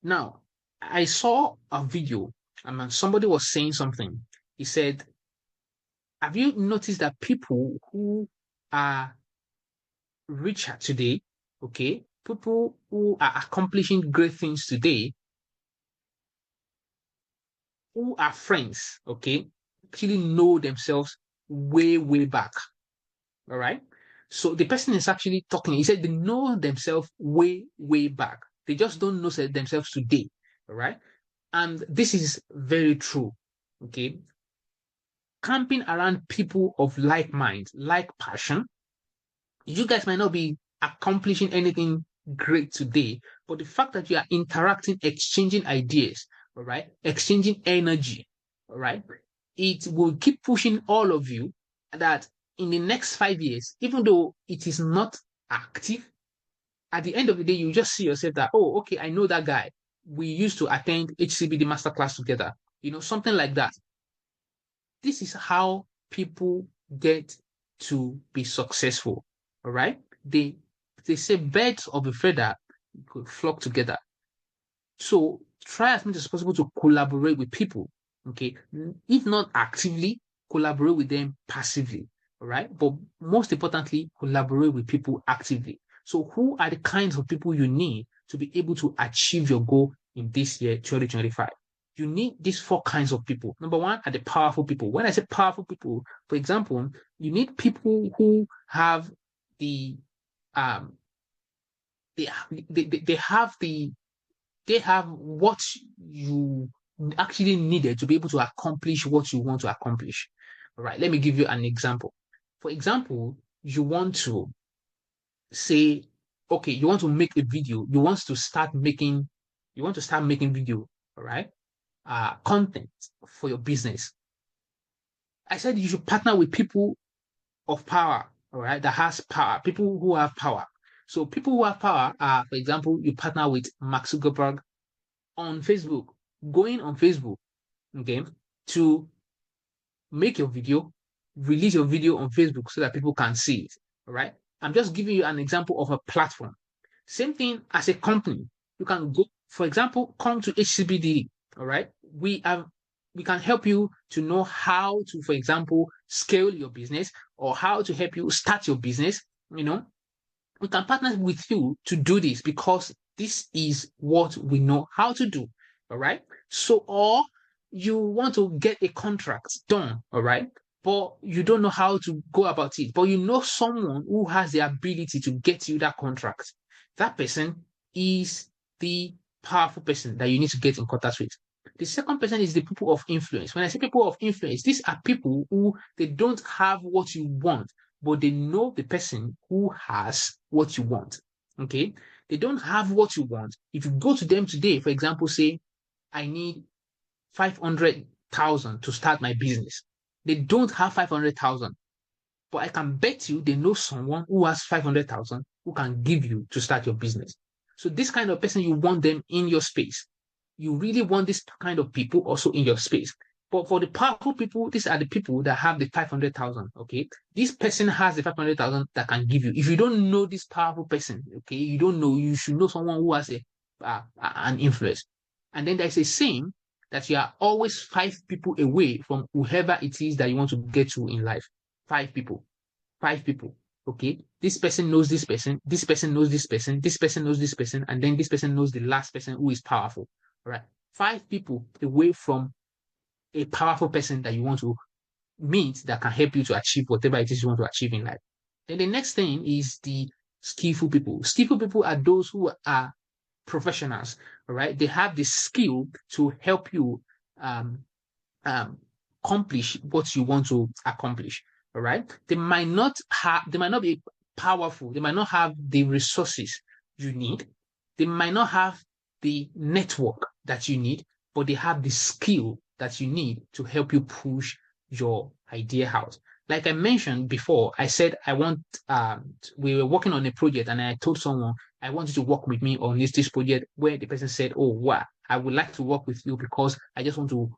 Now, I saw a video and somebody was saying something. He said, have you noticed that people who are richer today, okay, people who are accomplishing great things today, who are friends, okay, actually know themselves way, way back. All right. So the person is actually talking. He said they know themselves way, way back. They just don't know themselves today. All right. And this is very true. Okay. Camping around people of like mind, like passion, you guys might not be accomplishing anything great today, but the fact that you are interacting, exchanging ideas, all right, exchanging energy, all right, it will keep pushing all of you that in the next 5 years, even though it is not active, at the end of the day, you just see yourself that, oh, okay, I know that guy. We used to attend HCBD Masterclass together, something like that. This is how people get to be successful. All right. They say birds of a feather could flock together. So try as much as possible to collaborate with people. Okay. If not actively, collaborate with them passively. All right. But most importantly, collaborate with people actively. So who are the kinds of people you need to be able to achieve your goal in this year, 2025? You need these 4 kinds of people. Number one are the powerful people. When I say powerful people, for example, you need people who have the um they have what you actually needed to be able to accomplish what you want to accomplish. All right, let me give you an example. For example, you want to say, okay, you want to make a video, you want to start making video, all right, content for your business. I said you should partner with people of power, all right, that has power, people who have power. So people who have power are, for example, you partner with Mark Zuckerberg on Facebook, going on Facebook, okay, to make your video, release your video on Facebook so that people can see it. All right. I'm just giving you an example of a platform. Same thing as a company. You can go, for example, come to HCBD. All right. We can help you to know how to, for example, scale your business or how to help you start your business. We can partner with you to do this because this is what we know how to do. All right. So, or you want to get a contract done. All right. But you don't know how to go about it. But you know someone who has the ability to get you that contract. That person is the powerful person that you need to get in contact with. The second person is the people of influence. When I say people of influence, these are people who they don't have what you want, but they know the person who has what you want. Okay. They don't have what you want. If you go to them today, for example, say, I need 500,000 to start my business. They don't have 500,000, but I can bet you they know someone who has 500,000 who can give you to start your business. So this kind of person, you want them in your space. You really want this kind of people also in your space. But for the powerful people, these are the people that have the 500,000. Okay. This person has the 500,000 that can give you. If you don't know this powerful person, okay, you should know someone who has an influence. And then there's a saying that you are always 5 people away from whoever it is that you want to get to in life. 5 people. 5 people. Okay. This person knows this person. This person knows this person. This person knows this person. And then this person knows the last person who is powerful. All right. 5 people away from a powerful person that you want to meet that can help you to achieve whatever it is you want to achieve in life. Then the next thing is the skillful people. Skillful people are those who are professionals. All right. They have the skill to help you accomplish what you want to accomplish. All right. They might not be powerful. They might not have the resources, you need. They might not have the network that you need, but they have the skill that you need to help you push your idea out. Like I mentioned before, I said we were working on a project and I told someone I want you to work with me on this project, where the person said, oh, wow, I would like to work with you because I just want to,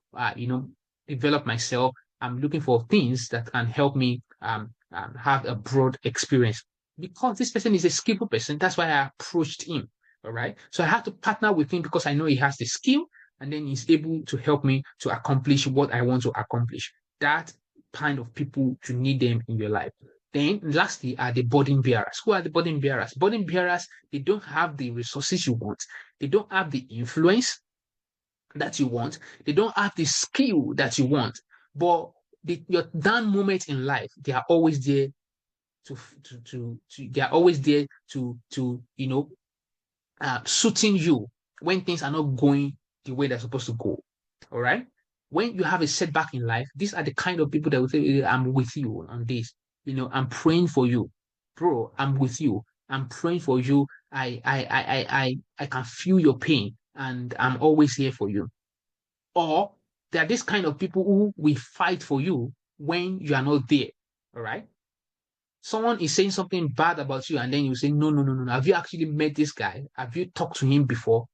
develop myself. I'm looking for things that can help me have a broad experience. Because this person is a skillful person, that's why I approached him. All right. So I had to partner with him because I know he has the skill and then he's able to help me to accomplish what I want to accomplish. That kind of people, you need them in your life. Then lastly are the burden bearers. Who are the burden bearers? Burden bearers, they don't have the resources you want. They don't have the influence that you want. They don't have the skill that you want. But your down moment in life, they are always there they are always there to suiting you when things are not going the way they're supposed to go. All right. When you have a setback in life, these are the kind of people that will say, I'm with you on this. I'm praying for you. Bro, I'm with you. I'm praying for you. I can feel your pain and I'm always here for you. Or there are this kind of people who will fight for you when you are not there. All right. Someone is saying something bad about you, and then you say, no, no, no, no, no. Have you actually met this guy? Have you talked to him before?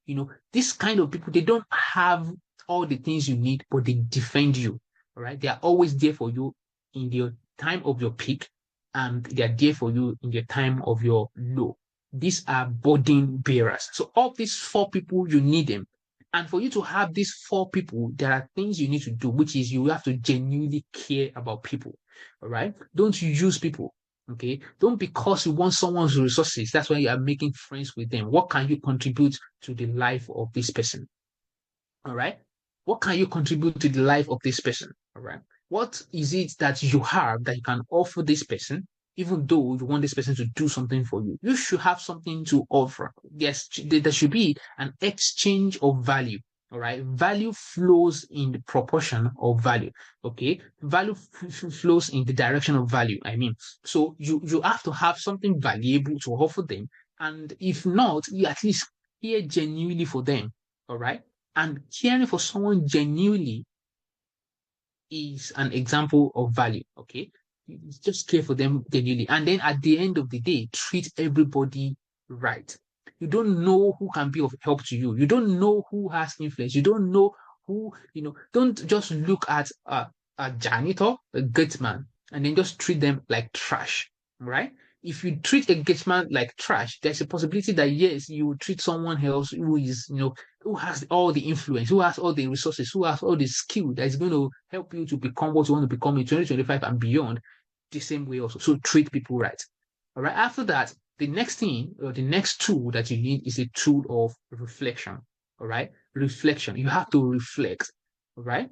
This kind of people, they don't have all the things you need, but they defend you. All right. They are always there for you in the time of your peak, and they are there for you in the time of your low. These are burden bearers. So of these four people, you need them. And for you to have these four people, there are things you need to do, which is you have to genuinely care about people. All right. Don't use people. Okay. Don't, because you want someone's resources, that's why you are making friends with them. What can you contribute to the life of this person? All right. What can you contribute to the life of this person? All right. What is it that you have that you can offer this person, even though you want this person to do something for you? You should have something to offer. Yes, there should be an exchange of value. All right. Value flows in the proportion of value. Okay. Value flows in the direction of value. I mean, so you have to have something valuable to offer them. And if not, you at least care genuinely for them. All right. And caring for someone genuinely is an example of value. Okay. You just care for them genuinely. And then at the end of the day, treat everybody right. You don't know who can be of help to you. You don't know who has influence. You don't know who, don't just look at a janitor, a gateman, and then just treat them like trash. Right? If you treat a gateman like trash, there's a possibility that yes, you will treat someone else who is, who has all the influence, who has all the resources, who has all the skill that is going to help you to become what you want to become in 2025 and beyond, the same way also. So treat people right. All right. After that, the next thing, or the next tool that you need is a tool of reflection. All right. Reflection. You have to reflect. All right.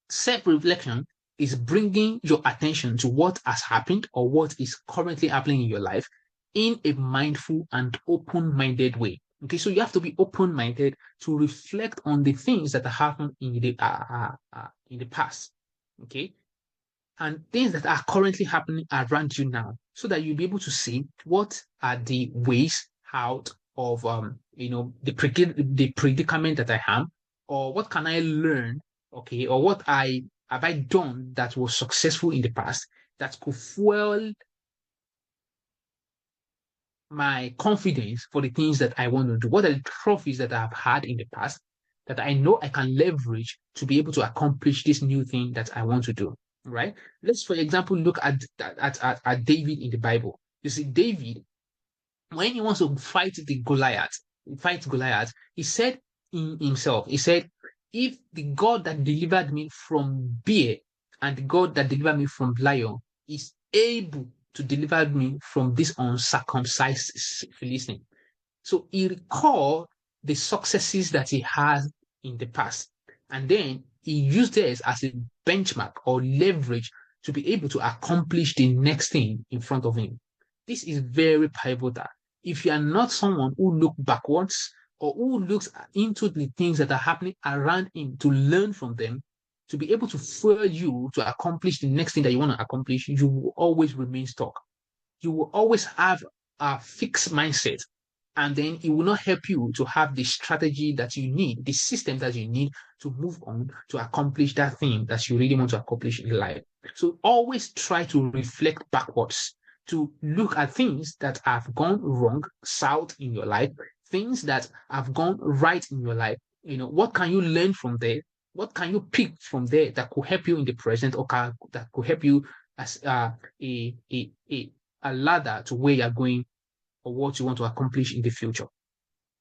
Self-reflection is bringing your attention to what has happened or what is currently happening in your life in a mindful and open-minded way. Okay, so you have to be open-minded to reflect on the things that have happened in the past. Okay, and things that are currently happening around you now, so that you'll be able to see what are the ways out of the predicament that I am, or what can I learn, okay, or what I have I done that was successful in the past that could fuel my confidence for the things that I want to do. What are the trophies that I've had in the past that I know I can leverage to be able to accomplish this new thing that I want to do? Right? Let's, for example, look at David in the Bible. You see, David, when he wants to fight Goliath, he said in himself, he said, if the God that delivered me from bear and the God that delivered me from lion is able to deliver me from this uncircumcised Philistine. So he recalled the successes that he has in the past. And then he used this as a benchmark or leverage to be able to accomplish the next thing in front of him. This is very pivotal. If you are not someone who looks backwards or who looks into the things that are happening around him to learn from them, to be able to fuel you to accomplish the next thing that you want to accomplish, you will always remain stuck. You will always have a fixed mindset. And then it will not help you to have the strategy that you need, the system that you need to move on to accomplish that thing that you really want to accomplish in life. So always try to reflect backwards, to look at things that have gone wrong, south in your life, things that have gone right in your life. What can you learn from there? What can you pick from there that could help you in the present, or that could help you as a ladder to where you're going or what you want to accomplish in the future?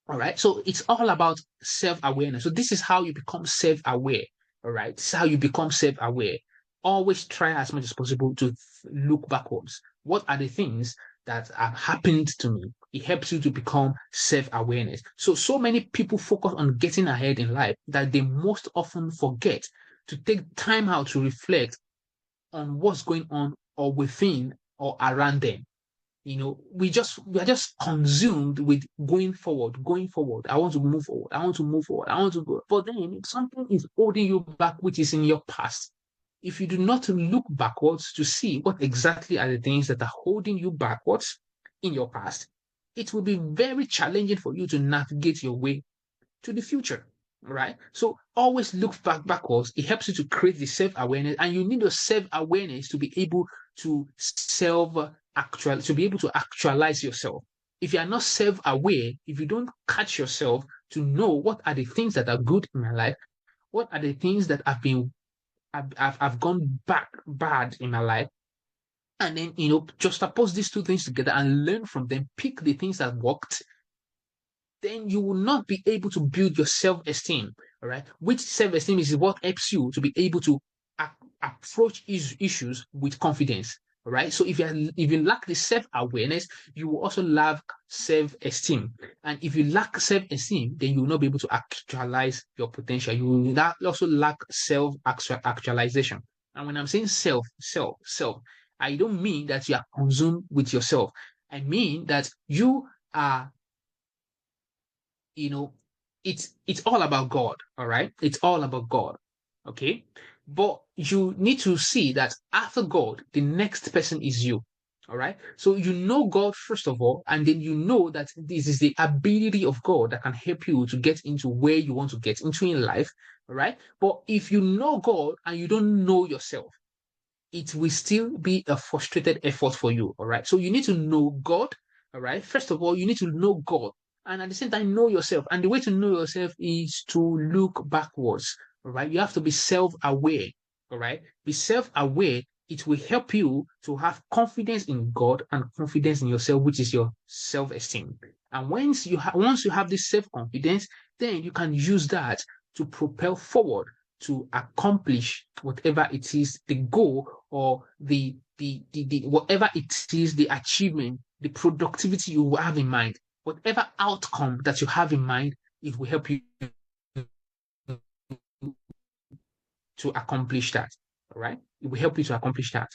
All right. So it's all about self-awareness. So this is how you become self-aware. All right. This is how you become self-aware. Always try as much as possible to look backwards. What are the things that have happened to me? It helps you to become self-awareness. So many people focus on getting ahead in life that they most often forget to take time out to reflect on what's going on or within or around them. We are just consumed with going forward, going forward. I want to move forward. I want to move forward. I want to go. But then if something is holding you back, which is in your past, if you do not look backwards to see what exactly are the things that are holding you backwards in your past, it will be very challenging for you to navigate your way to the future. Right? So always look backwards. It helps you to create the self-awareness, and you need a self-awareness to be able to to be able to actualize yourself. If you are not self-aware, if you don't catch yourself to know what are the things that are good in my life, what are the things that have gone bad in my life, and then just suppose these two things together and learn from them, pick the things that worked, then you will not be able to build your self-esteem. All right, which self-esteem is what helps you to be able to approach issues with confidence. All right, so if you lack the self-awareness, you will also lack self-esteem, and if you lack self-esteem, then you will not be able to actualize your potential. You will also lack self-actualization. And when I'm saying self, I don't mean that you are consumed with yourself. I mean that you are, you know, it's all about God, all right? It's all about God, okay? But you need to see that after God, the next person is you, all right? So you know God first of all, and then you know that this is the ability of God that can help you to get into where you want to get into in life, all right? But if you know God and you don't know yourself, it will still be a frustrated effort for you. All right. So you need to know God. All right. First of all, you need to know God. And at the same time, know yourself. And the way to know yourself is to look backwards. All right. You have to be self aware. All right. Be self aware. It will help you to have confidence in God and confidence in yourself, which is your self esteem. And once you have this self confidence, then you can use that to propel forward to accomplish whatever it is, the goal or the whatever it is, the achievement, the productivity you have in mind, whatever outcome that you have in mind, it will help you to accomplish that. All right. It will help you to accomplish that.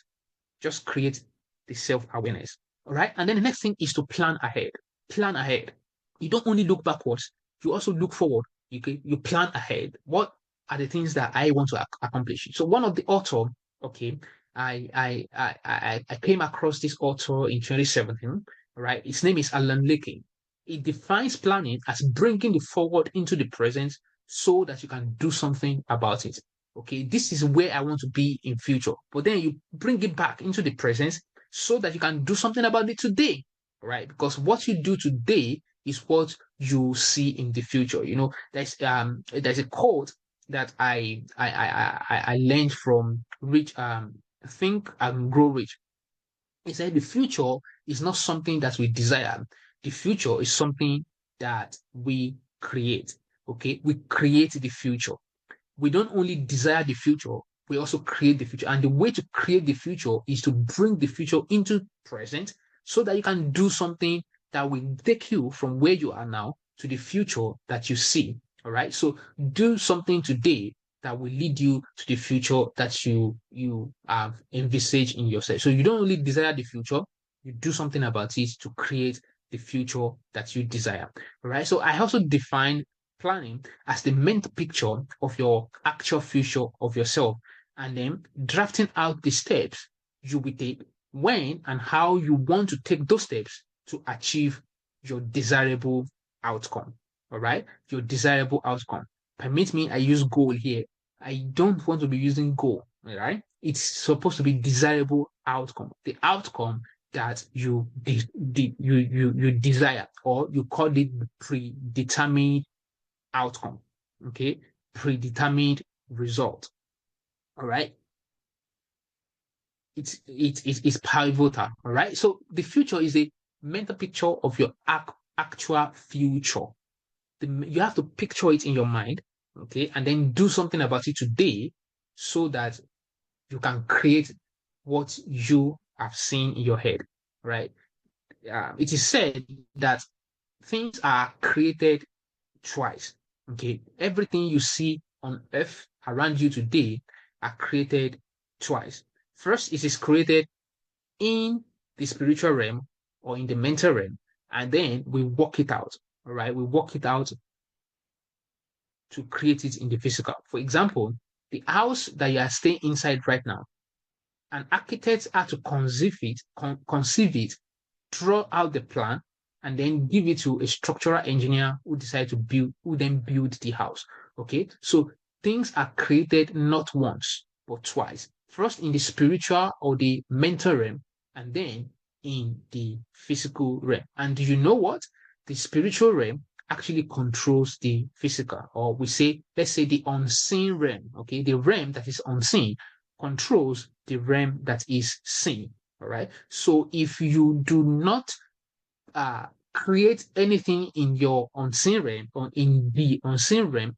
Just create the self-awareness. All right. And then the next thing is to plan ahead. Plan ahead. You don't only look backwards, you also look forward. You plan ahead. What are the things that I want to accomplish? So one of the author, okay, I came across this author in 2017, right? His name is Alan Leakey. He defines planning as bringing the forward into the present so that you can do something about it. Okay, this is where I want to be in future. But then you bring it back into the present so that you can do something about it today, right? Because what you do today is what you see in the future. There's a quote that I learned from Rich Think and Grow Rich. He said the future is not something that we desire. The future is something that we create. Okay, we create the future. We don't only desire the future, we also create the future. And the way to create the future is to bring the future into present so that you can do something that will take you from where you are now to the future that you see. All right. So do something today that will lead you to the future that you have envisaged in yourself. So you don't only desire the future, you do something about it to create the future that you desire. All right. So I also define planning as the mental picture of your actual future of yourself, and then drafting out the steps you will take when and how you want to take those steps to achieve your desirable outcome. All right, your desirable outcome. Permit me, I use goal here. I don't want to be using goal. All right, it's supposed to be desirable outcome. The outcome that you desire, or you call it predetermined outcome. Okay, predetermined result. All right, it's pivotal. All right, so the future is a mental picture of your actual future. You have to picture it in your mind, okay, and then do something about it today so that you can create what you have seen in your head, right? It is said that things are created twice. Okay, everything you see on earth around you today are created twice. First, it is created in the spiritual realm or in the mental realm, and then we work it out. All right, we work it out to create it in the physical. For example, the house that you are staying inside right now, an architect had to conceive it, draw out the plan, and then give it to a structural engineer who decide to build, who then build the house. Okay, so things are created not once but twice. First in the spiritual or the mental realm, and then in the physical realm. And do you know what? The spiritual realm actually controls the physical, or we say, let's say the unseen realm. Okay, the realm that is unseen controls the realm that is seen. All right. So if you do not create anything in your unseen realm or in the unseen realm,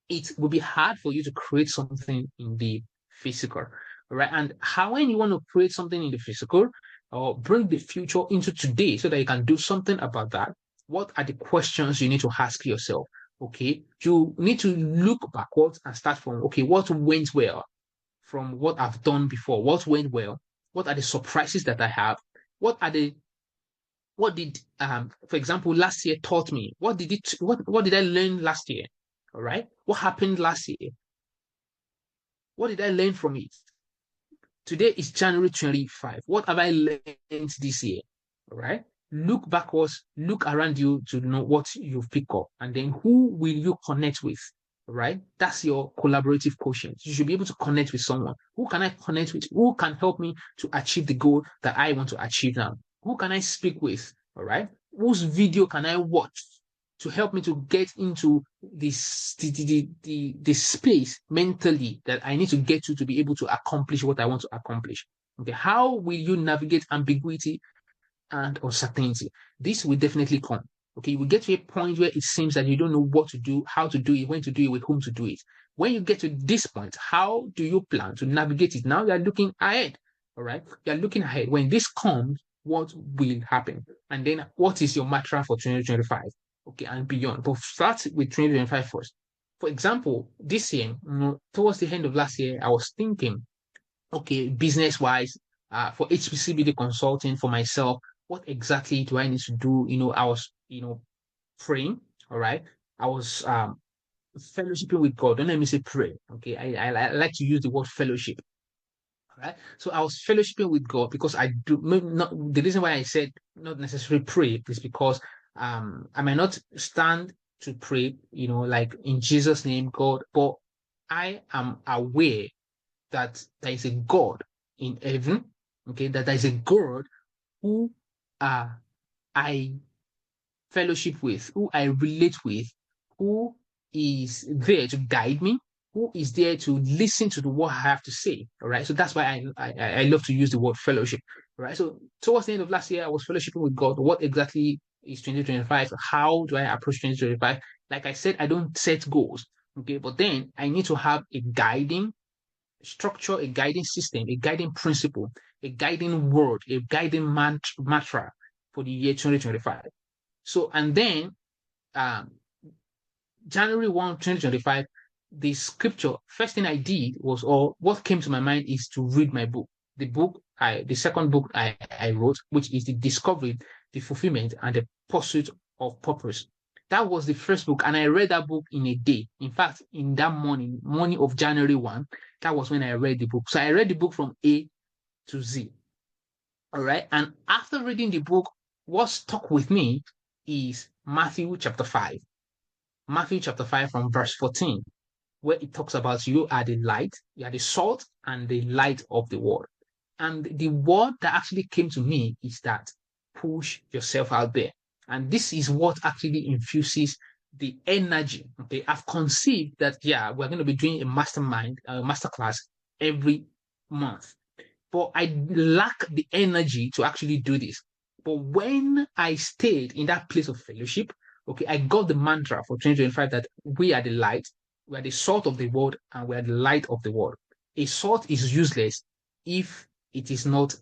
it will be hard for you to create something in the physical. All right. And how, when you want to create something in the physical or bring the future into today so that you can do something about that, what are the questions you need to ask yourself? Okay. You need to look backwards and start from, okay, what went well from what I've done before? What went well? What are the surprises that I have? What are the what did for example last year taught me? What did I learn last year? All right. What happened last year? What did I learn from it? Today is January 25. What have I learned this year? All right. Look backwards, look around you to know what you've picked up, and then who will you connect with? All right. That's your collaborative quotient. You should be able to connect with someone. Who can I connect with? Who can help me to achieve the goal that I want to achieve now? Who can I speak with? All right. Whose video can I watch to help me to get into the space mentally that I need to get to be able to accomplish what I want to accomplish. Okay, how will you navigate ambiguity and uncertainty? This will definitely come. Okay, you will get to a point where it seems that you don't know what to do, how to do it, when to do it, with whom to do it. When you get to this point, how do you plan to navigate it? Now you are looking ahead. All right, you are looking ahead. When this comes, what will happen? And then what is your mantra for 2025? Okay, and beyond. But start with 2025 first. For example, this year, towards the end of last year, I was thinking, okay, business wise, for HCBD consulting for myself, what exactly do I need to do? I was, praying. All right. I was fellowshipping with God. Don't let me say pray. Okay. I like to use the word fellowship. All right. So I was fellowshipping with God because I do not, the reason why I said not necessarily pray is because I might not stand to pray, like in Jesus' name, God, but I am aware that there is a God in heaven, okay, that there is a God who I fellowship with, who I relate with, who is there to guide me, who is there to listen to what I have to say. All right. So that's why I love to use the word fellowship. All right. So towards the end of last year, I was fellowshipping with God. What exactly is 2025? How do I approach 2025? Like I said, I don't set goals. Okay. But then I need to have a guiding structure, a guiding system, a guiding principle, a guiding word, a guiding mantra for the year 2025. So, and then um, January 1, 2025, the scripture, first thing I did was, or what came to my mind is to read my book. The second book I wrote, which is The Discovery, the Fulfillment, and the Pursuit of Purpose. That was the first book, and I read that book in a day. In fact, in that morning of January 1, that was when I read the book. So I read the book from A to Z. All right. And after reading the book, what stuck with me is Matthew chapter 5. Matthew chapter 5 from verse 14, where it talks about you are the light, you are the salt and the light of the world. And the word that actually came to me is that push yourself out there. And this is what actually infuses the energy. Okay, I've conceived that, yeah, we're going to be doing a masterclass every month, but I lack the energy to actually do this. But when I stayed in that place of fellowship, okay, I got the mantra for 2025 that we are the light, we are the salt of the world, and we are the light of the world. A salt is useless if it is not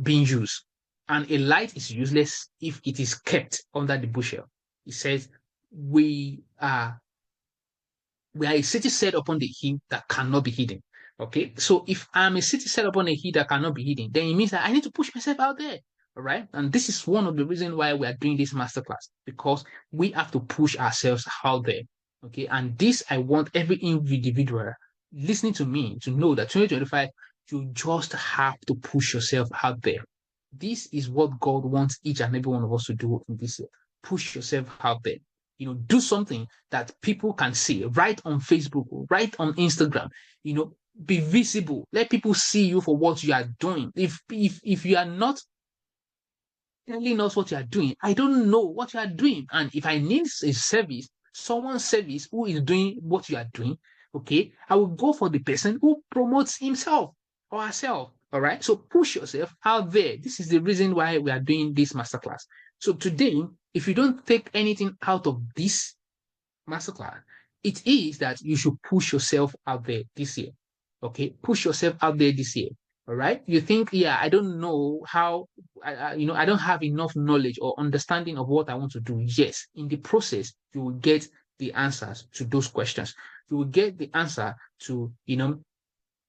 being used, and a light is useless if it is kept under the bushel. It says we are a city set upon the hill that cannot be hidden. Okay, so if I'm a city set upon a hill that cannot be hidden, then it means that I need to push myself out there. All right, and this is one of the reasons why we are doing this masterclass, because we have to push ourselves out there. Okay, and this I want every individual listening to me to know that 2025, you just have to push yourself out there. This is what God wants each and every one of us to do in this year. Push yourself out there. Do something that people can see. Write on Facebook, write on Instagram, be visible. Let people see you for what you are doing. If you are not telling us what you are doing, I don't know what you are doing. And if I need a service, someone's service who is doing what you are doing, okay, I will go for the person who promotes himself or herself. All right. So push yourself out there. This is the reason why we are doing this masterclass. So today, if you don't take anything out of this masterclass, it is that you should push yourself out there this year. Okay, push yourself out there this year. All right. You think, yeah, I don't know how, I don't have enough knowledge or understanding of what I want to do. Yes, in the process, you will get the answers to those questions. You will get the answer to,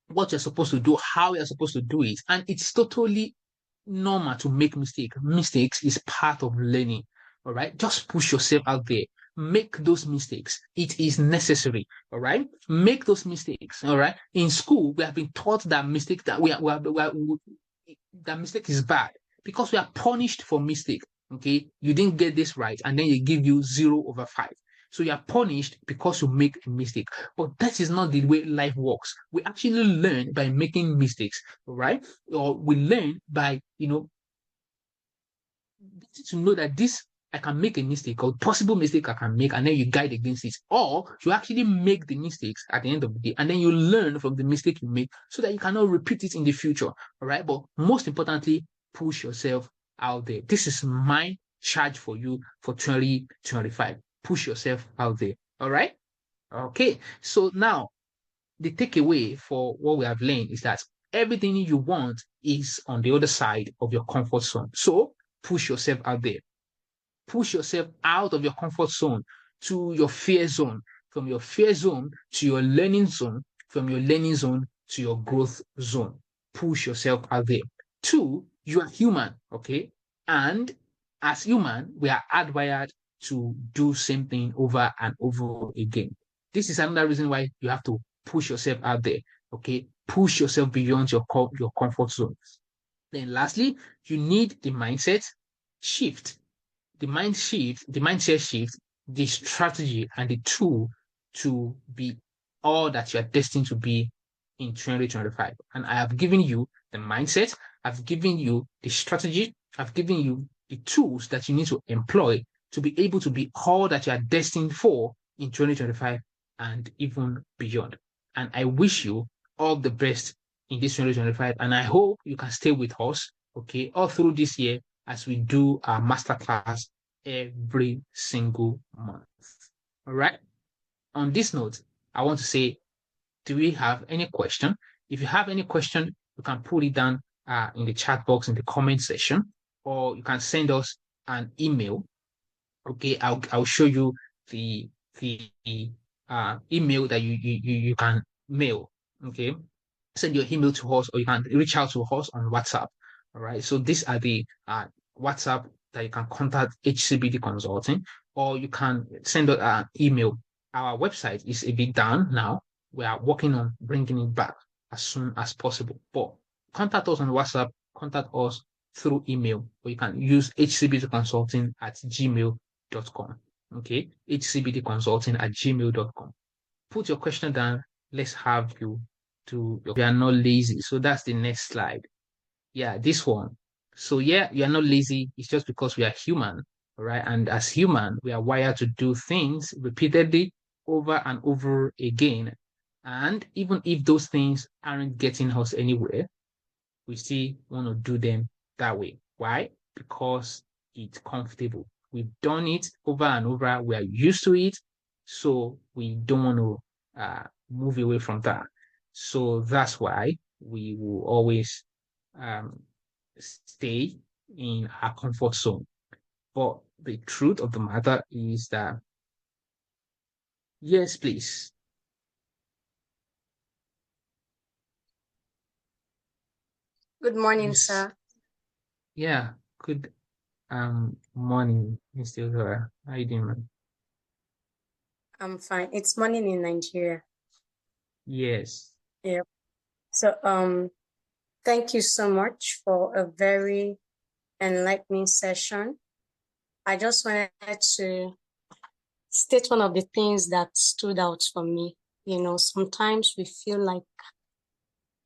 what you're supposed to do, how you're supposed to do it. And it's totally normal to make mistakes. Mistakes is part of learning. All right. Just push yourself out there. Make those mistakes. It is necessary. All right. Make those mistakes. All right. In school, we have been taught that mistake that that mistake is bad because we are punished for mistake. Okay. You didn't get this right, and then you give you 0/5. So you are punished because you make a mistake. But that is not the way life works. We actually learn by making mistakes, right? Or we learn by, to know that this I can make a mistake or possible mistake I can make, and then you guide against it. Or you actually make the mistakes at the end of the day, and then you learn from the mistake you make so that you cannot repeat it in the future. All right. But most importantly, push yourself out there. This is my charge for you for 2025. Push yourself out there. All right. Okay. So now the takeaway for what we have learned is that everything you want is on the other side of your comfort zone. So push yourself out there. Push yourself out of your comfort zone to your fear zone, from your fear zone to your learning zone, from your learning zone to your growth zone. Push yourself out there. Two, you are human, okay? And as human, we are hardwired to do same thing over and over again. This is another reason why you have to push yourself out there, okay? Push yourself beyond your comfort zone. Then lastly, you need the mindset shift, the mindset shift, the strategy and the tool to be all that you are destined to be in 2025. And I have given you the mindset, I've given you the strategy, I've given you the tools that you need to employ to be able to be all that you are destined for in 2025 and even beyond. And I wish you all the best in this 2025. And I hope you can stay with us, okay, all through this year as we do our masterclass every single month. All right. On this note, I want to say, do we have any question? If you have any question, you can put it down in the chat box in the comment section, or you can send us an email. Okay, I'll show you the email that you can mail. Okay, send your email to us, or you can reach out to us on WhatsApp. All right, so these are the WhatsApp that you can contact HCBD Consulting, or you can send an email. Our website is a bit down now. We are working on bringing it back as soon as possible. But contact us on WhatsApp, contact us through email, or you can use hcbdconsulting@gmail.com. Okay, hcbdconsulting@gmail.com. Put your question down. Let's have you to. You are not lazy. So that's the next slide. Yeah, this one. So yeah, you are not lazy. It's just because we are human, right? And as human, we are wired to do things repeatedly over and over again. And even if those things aren't getting us anywhere, we still want to do them that way. Why? Because it's comfortable. We've done it over and over. We are used to it. So we don't want to move away from that. So that's why we will always um, stay in our comfort zone. But the truth of the matter is that, yes, please. Good morning, Yes. sir. Yeah. Good morning, Mr. O'Hara. How you doing, man? I'm fine. It's morning in Nigeria. Yes. Yeah. So, thank you so much for a very enlightening session. I just wanted to state one of the things that stood out for me. You know, sometimes we feel like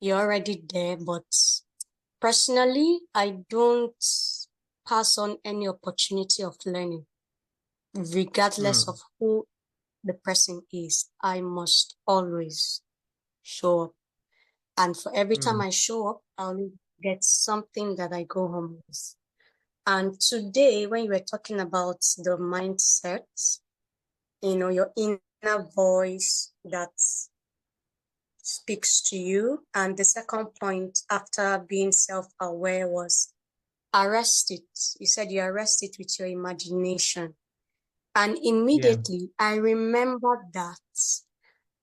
you're already there, but personally, I don't pass on any opportunity of learning, regardless of Mm, who the person is. I must always show up. And for every time mm, I show up, I'll get something that I go home with. And today, when you were talking about the mindset, you know, your inner voice that speaks to you. And the second point after being self-aware was arrest it. You said you arrest it with your imagination. And yeah. immediately I remember that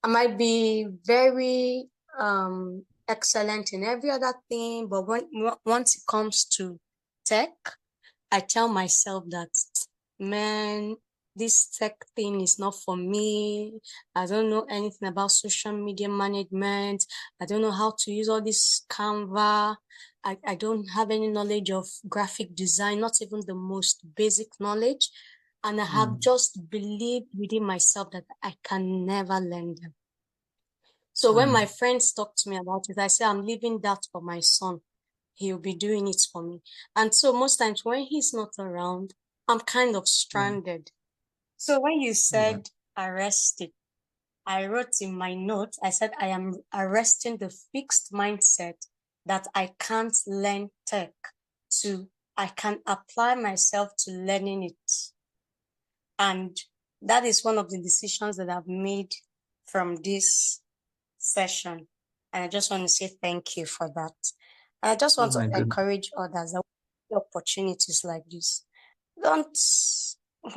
I might be very excellent in every other thing, but once it comes to tech, I tell myself that, man, this tech thing is not for me. I don't know anything about social media management. I don't know how to use all this Canva. I don't have any knowledge of graphic design, not even the most basic knowledge. And I have Mm, just believed within myself that I can never learn them. So when my mm, friends talk to me about it, I say, I'm leaving that for my son. He'll be doing it for me. And so most times when he's not around, I'm kind of mm, stranded. So when you yeah. said arrested, I wrote in my note, I said, I am arresting the fixed mindset that I can't learn tech to, I can apply myself to learning it. And that is one of the decisions that I've made from this session. And I just want to say thank you for that. I just Oh want to my God. encourage others that opportunities like this. Don't,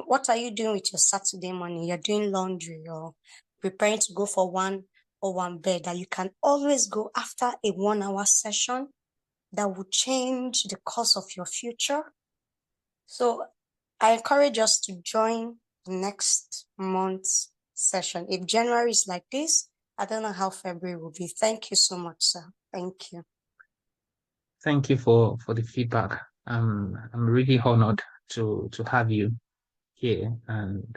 what are you doing with your Saturday morning? You're doing laundry or preparing to go for one bed that you can always go after a 1 hour session that will change the course of your future. So I encourage us to join the next month's session. If January is like this, I don't know how February will be. Thank you so much, sir. Thank you. Thank you for the feedback. I'm really honored to have you here, and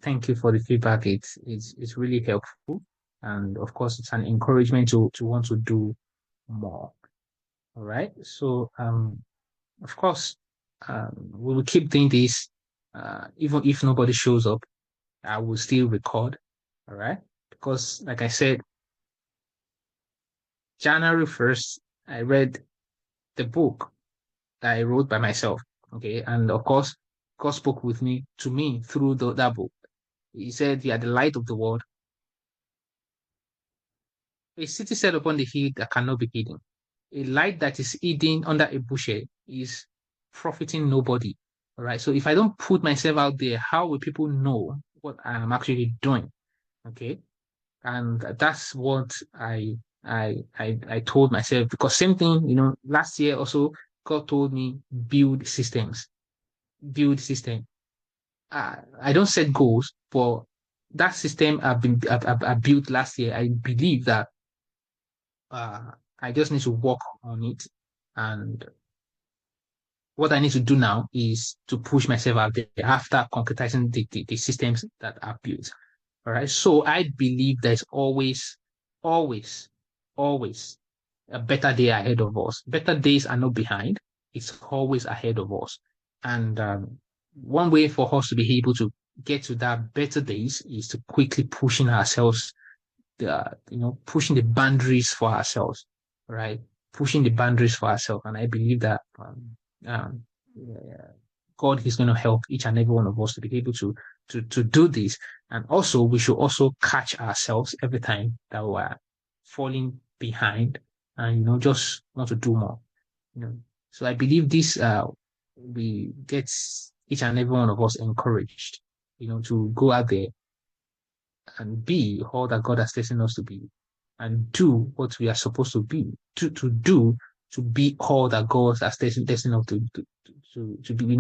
thank you for the feedback. It's really helpful, and of course, it's an encouragement to want to do more. All right. So of course, we will keep doing this. Even if nobody shows up, I will still record. All right. Because, like I said, January 1st, I read the book that I wrote by myself. Okay. And of course, God spoke with me to me through that book. He said, "You are the light of the world. A city set upon the hill that cannot be hidden. A light that is hidden under a bushel is profiting nobody." All right. So if I don't put myself out there, how will people know what I'm actually doing? Okay. And that's what I told myself, because same thing, last year also, God told me build systems, build system. I don't set goals, but that system I built last year. I believe that I just need to work on it, and what I need to do now is to push myself out there after concretizing the systems that are built. All right. So I believe there's always, always a better day ahead of us. Better days are not behind. It's always ahead of us. And one way for us to be able to get to that better days is to quickly pushing ourselves, pushing the boundaries for ourselves, right? Pushing the boundaries for ourselves. And I believe that um, yeah, God is going to help each and every one of us to be able to do this. And also, we should also catch ourselves every time that we're falling behind and, just want to do more, you know. So I believe this, we get each and every one of us encouraged, to go out there and be all that God has destined us to be and do what we are supposed to be, to be all that God has destined us to be.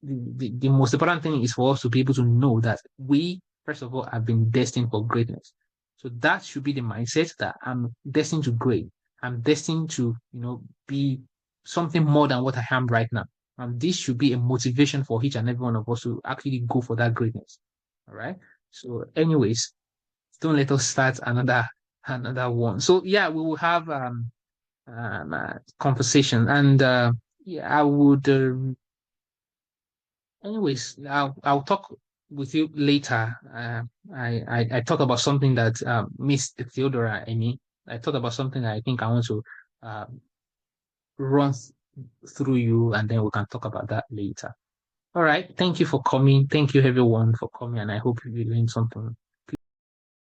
The most important thing is for us to be able to know that we, first of all, have been destined for greatness. So that should be the mindset that I'm destined to great. I'm destined to, be something more than what I am right now. And this should be a motivation for each and every one of us to actually go for that greatness. All right. So, anyways, don't let us start another one. So yeah, we will have conversation, and yeah, I would. Anyways, I'll talk with you later. I talk about something that Miss Theodora. I thought about something that I think I want to uh, run through you, and then we can talk about that later. All right. Thank you for coming. Thank you everyone for coming, and I hope you learned something.